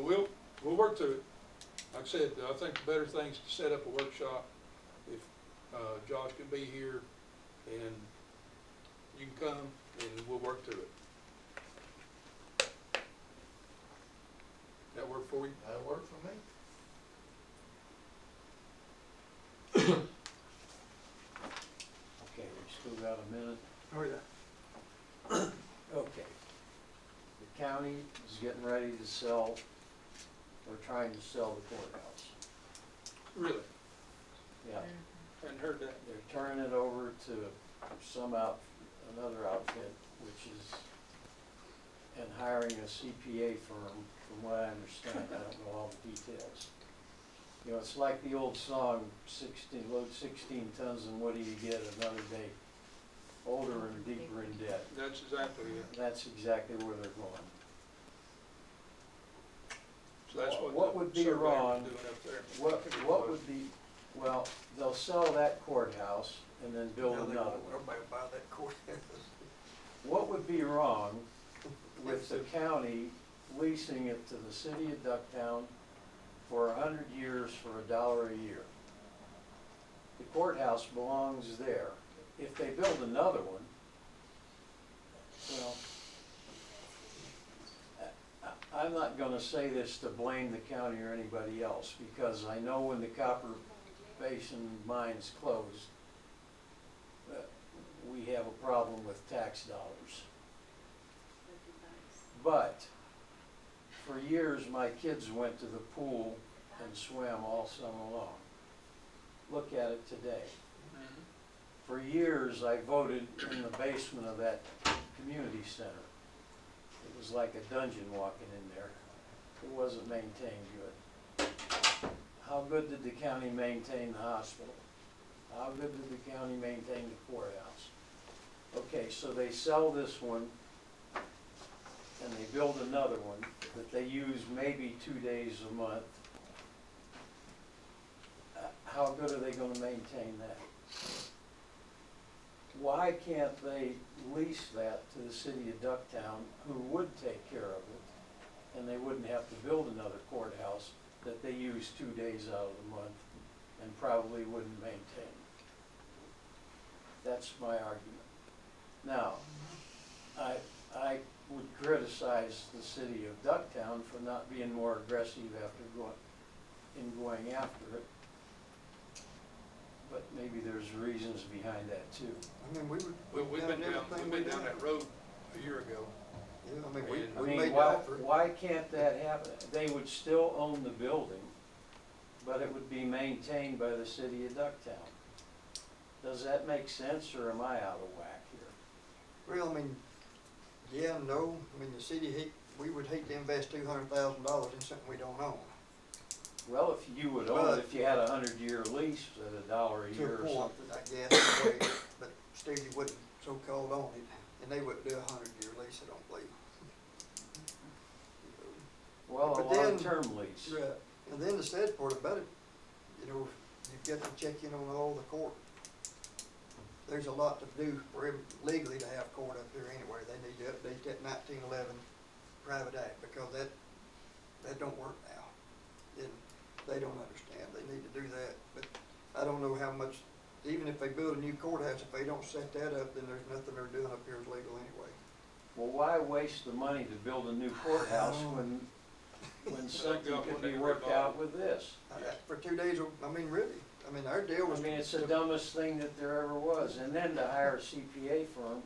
S5: Well, we'll work through it. Like I said, I think the better thing is to set up a workshop. If Josh can be here and you can come, and we'll work through it. That work for you?
S4: That'll work for me.
S2: Okay, we still got a minute.
S1: Oh, yeah.
S2: Okay. The county is getting ready to sell, or trying to sell the courthouse.
S5: Really?
S2: Yeah,
S5: Hadn't heard that.
S2: they're turning it over to another outfit, which is, and hiring a CPA firm, from what I understand. I don't know all the details. You know, it's like the old song, load 16 tons and what do you get another day? Older and deeper in debt.
S5: That's exactly it.
S2: That's exactly where they're going.
S5: So that's what
S2: What
S5: the
S2: would be
S5: surveyor's
S2: wrong-
S5: doing up there.
S2: What would be, well, they'll sell that courthouse and then build
S1: Now they
S2: another
S1: won't.
S2: one.
S1: Everybody will buy that courthouse.
S2: What would be wrong with the county leasing it to the city of Ducktown for 100 years for $1 a year? The courthouse belongs there. If they build another one, well, I'm not gonna say this to blame the county or anybody else, because I know when the Copper Basin mines closed, we have a problem with tax dollars. But for years, my kids went to the pool and swam all summer long. Look at it today. For years, I voted in the basement of that community center. It was like a dungeon walking in there. It wasn't maintained good. How good did the county maintain the hospital? How good did the county maintain the courthouse? Okay, so they sell this one and they build another one that they use maybe 2 days a month. How good are they gonna maintain that? Why can't they lease that to the city of Ducktown, who would take care of it, and they wouldn't have to build another courthouse that they use 2 days out of the month and probably wouldn't maintain? That's my argument. Now, I would criticize the city of Ducktown for not being more aggressive going after it. But maybe there's reasons behind that too.
S1: I mean,
S5: We've been down that road a year ago.
S1: Yeah, I mean,
S2: I
S1: we
S2: mean,
S1: made the
S2: why,
S1: offer.
S2: why can't that happen? They would still own the building, but it would be maintained by the city of Ducktown. Does that make sense, or am I out of whack here?
S1: Well, I mean, yeah, no, I mean, the city, we would hate to invest $200,000 in something we don't own.
S2: Well, if you would own it, if you had a 100-year lease at $1 a
S1: To
S2: year
S1: a
S2: or
S1: point,
S2: something.
S1: I guess, in a way, but still you wouldn't so-called own it, and they wouldn't do a 100-year lease, I don't believe.
S2: Well, a
S1: But then-
S2: long-term lease.
S1: Right, and then the sad part about it, you know, you've got to check in on all the court. There's a lot to do for legally to have court up there anyway. They need to update that 1911 private act, because that don't work now. And they don't understand, they need to do that, but I don't know how much, even if they build a new courthouse, if they don't set that up, then there's nothing they're doing up here is legal anyway.
S2: Well, why waste the money to build a new courthouse when something could be worked out with this?
S1: For 2 days, I mean, really, I mean, our deal
S2: I
S1: was.
S2: mean, it's the dumbest thing that there ever was, and then to hire a CPA firm,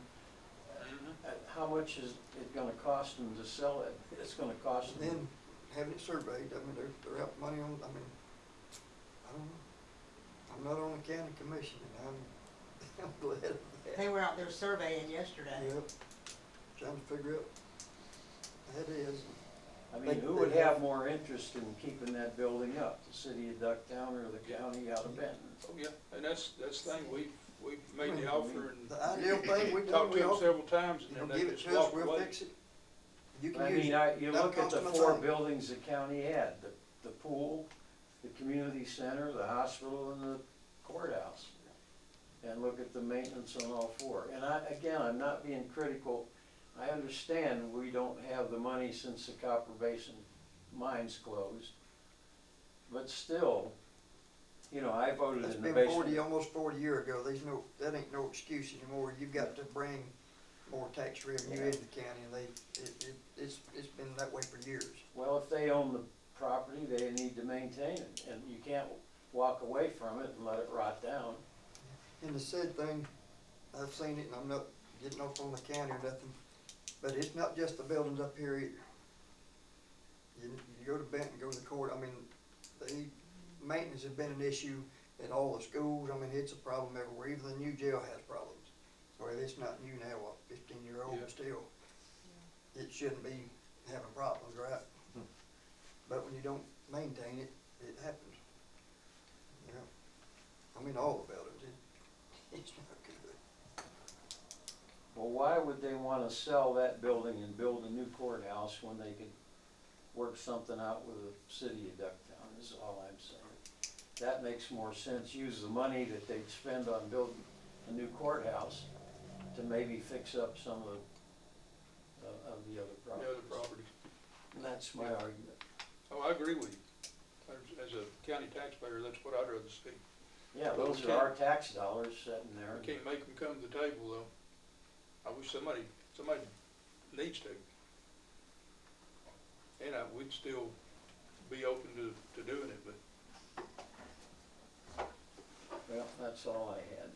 S2: how much is it gonna cost them to sell it? It's gonna cost
S1: And
S2: them.
S1: then having it surveyed, I mean, they're out money on, I mean, I don't know. I'm not on the county commission, and I'm glad of that.
S6: They were out there surveying yesterday.
S1: Yep, trying to figure out, that is,
S2: I mean, who would have more interest in keeping that building up, the city of Ducktown or the county out of Benton?
S5: Oh, yeah, and that's the thing, we've made the offer and
S1: the ideal thing we do,
S5: talked to
S1: we
S5: them
S1: offer,
S5: several times,
S1: you
S5: and
S1: know,
S5: then
S1: give
S5: they
S1: it
S5: just
S1: to us,
S5: walked
S1: we'll
S5: away.
S1: fix it. You can
S2: I
S1: use
S2: mean,
S1: it.
S2: you
S1: Don't
S2: look at
S1: cost
S2: the
S1: them a
S2: 4
S1: thing.
S2: buildings the county had, the pool, the community center, the hospital, and the courthouse. And look at the maintenance on all 4. And I'm not being critical. I understand we don't have the money since the Copper Basin mines closed. But still, you know, I voted
S1: That's
S2: in the
S1: been
S2: basement.
S1: almost 40 years ago, that ain't no excuse anymore, you've got to bring more tax revenue into the county, and it's been that way for years.
S2: Well, if they own the property, they need to maintain it, and you can't walk away from it and let it rot down.
S1: And the sad thing, I've seen it, and I'm not getting off on the county or nothing, but it's not just the buildings up here either. You go to Benton, go to the court, I mean, the maintenance has been an issue in all the schools, I mean, it's a problem everywhere, even the new jail has problems. Well, it's not new now, 15-year-old,
S5: Yeah.
S1: but still, it shouldn't be having problems, right? But when you don't maintain it, it happens. Yeah, I mean, all the buildings, it's not good.
S2: Well, why would they wanna sell that building and build a new courthouse when they could work something out with the city of Ducktown, is all I'm saying. That makes more sense, use the money that they'd spend on building a new courthouse to maybe fix up some of the other
S5: The
S2: properties.
S5: other properties.
S2: And that's my argument.
S5: Oh, I agree with you. As a county taxpayer, that's what I'd rather see.
S2: Yeah,
S5: Well,
S2: those
S5: we
S2: are our tax dollars sitting there.
S5: We can't make them come to the table, though. I wish somebody needs to. And we'd still be open to doing it, but
S2: Well, that's all I had.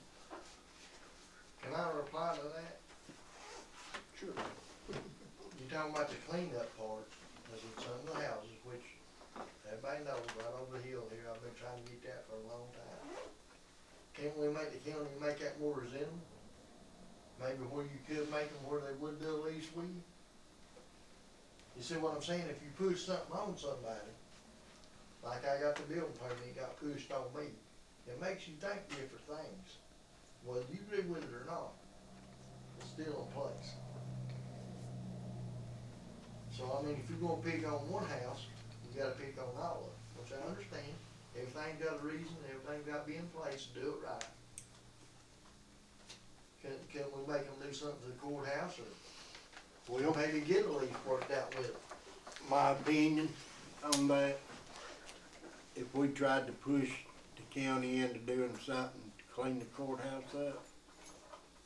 S4: Can I reply to that?
S5: sure.
S4: You talking about the cleanup part, that's in some of the houses, which everybody knows, right over the hill here, I've been trying to get that for a long time. Can't we make the county make that more reasonable? Maybe where you could make them where they would do a lease with you? You see what I'm saying? If you push something on somebody, like I got the building permit, got pushed on me, it makes you think different things. Whether you agree with it or not, it's still in place. So, I mean, if you're gonna pick on one house, you gotta pick on all of them, which I understand. Everything's got a reason, everything's gotta be in place to do it right. Can we make them do something to the courthouse, or
S7: Well,
S4: maybe get a lease worked out with them?
S7: my opinion on that, if we tried to push the county into doing something to clean the courthouse up,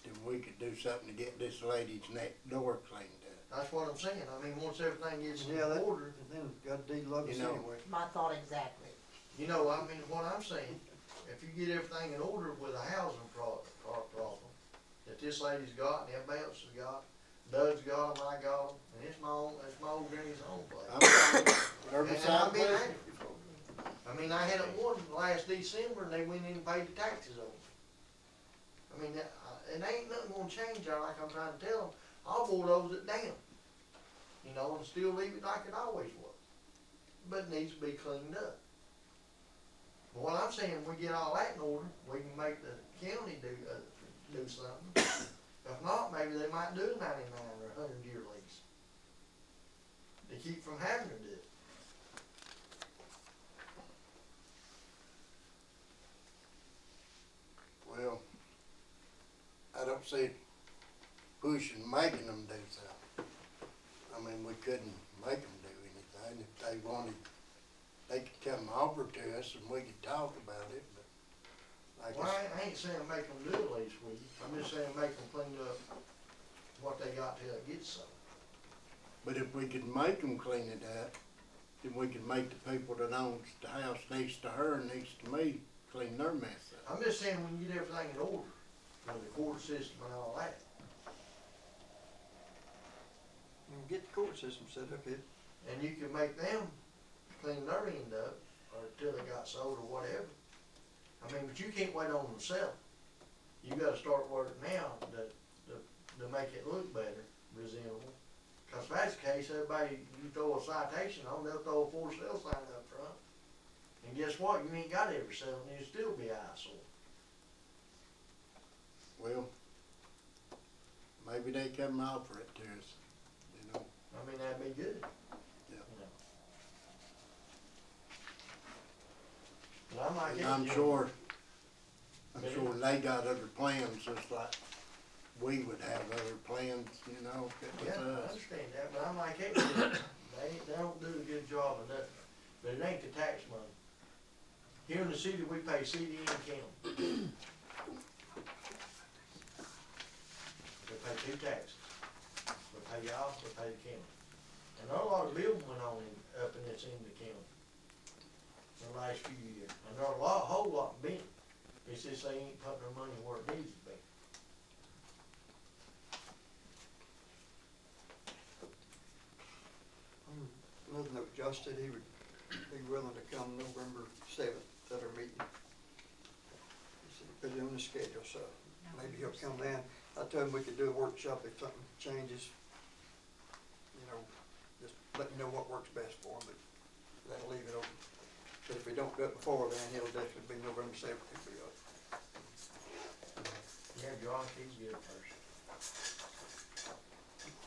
S7: then we could do something to get this lady's next door cleaned up.
S4: That's what I'm saying. I mean, once everything gets in
S1: Yeah, that,
S4: order,
S1: and then got deed love us
S7: You know.
S1: anyway.
S6: My thought exactly.
S4: you know, I mean, what I'm saying, if you get everything in order with a housing problem that this lady's got and everybody else has got, Doug's got them, I got them, and it's my old granny's home place. And I've been at it. I mean, I had it one last December and they went in and paid the taxes on it. I mean, and ain't nothing gonna change there, like I'm trying to tell them. I'll bulldoze it down, you know, and still leave it like it always was. But it needs to be cleaned up. But what I'm saying, we get all that in order, we can make the county do something. If not, maybe they might do a 99 or 100-year lease to keep from having to do it.
S7: Well, I don't see pushing, making them do something. I I mean, we couldn't make them do anything. If they wanted, they could come over to us and we could talk about it, but like
S4: Well,
S7: I
S4: I ain't saying make them do a lease with you, I'm just saying make them clean up what they got till it gets sold.
S7: but if we could make them clean it up, then we could make the people that owns the house next to her and next to me clean their mess up.
S4: I'm just saying when you get everything in order, with the court system and all that.
S1: And get the court system set up here.
S4: And you can make them clean their end up, or till they got sold or whatever. I mean, but you can't wait on them to sell. You gotta start working now to make it look better, presentable. Cause if that's the case, everybody, you throw a citation on, they'll throw a for sale sign up front. And guess what, you ain't got every sale, and it'll still be an eyesore.
S7: Well, maybe they come and offer it to us, you know.
S4: I mean, that'd be good.
S7: Yeah.
S4: You know. But I might
S7: And
S4: get
S7: I'm
S4: you-
S7: sure they got other plans, just like we would have other plans, you know, if it
S4: Yeah, I
S7: was us.
S4: understand that, but I'm like, hey, they don't do a good job of that, but it ain't the tax money. Here in the city, we pay CD and county. We pay two taxes. We pay y'all, we pay the county. And a lot of building went on up in this end of the county in the last few years. And there are a whole lot been. It's just they ain't putting their money where it needs to be.
S1: Another note, Josh said he would be willing to come November 7th at our meeting. He said he put it on the schedule, so maybe he'll come down. I told him we could do a workshop if something changes. You know, just let me know what works best for him, but that'll leave it open. But if we don't do it before then, it'll definitely be November 7th if we go.
S4: Yeah, Josh, he's a good person.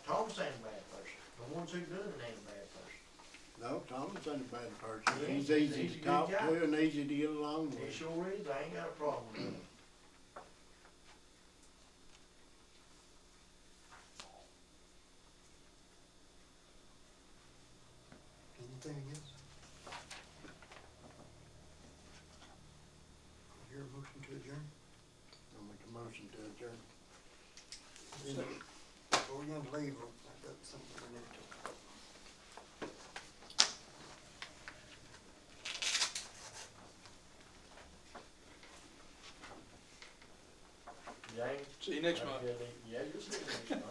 S4: Tom's ain't a bad person. The ones who do it ain't a bad person.
S7: No, Tom's not a bad person.
S4: Yeah,
S7: He's
S4: he's
S7: easy
S4: a
S7: to
S4: good
S7: talk
S4: guy.
S7: to and easy to get along
S4: He
S7: with.
S4: sure is, I ain't got a problem with him.
S1: Anything else? Hear a motion to adjourn?
S7: I'll make a motion to adjourn.
S1: Before we gonna leave, I've got something we need to talk about.
S4: James?
S5: See you next month.
S4: Yeah, you'll see me.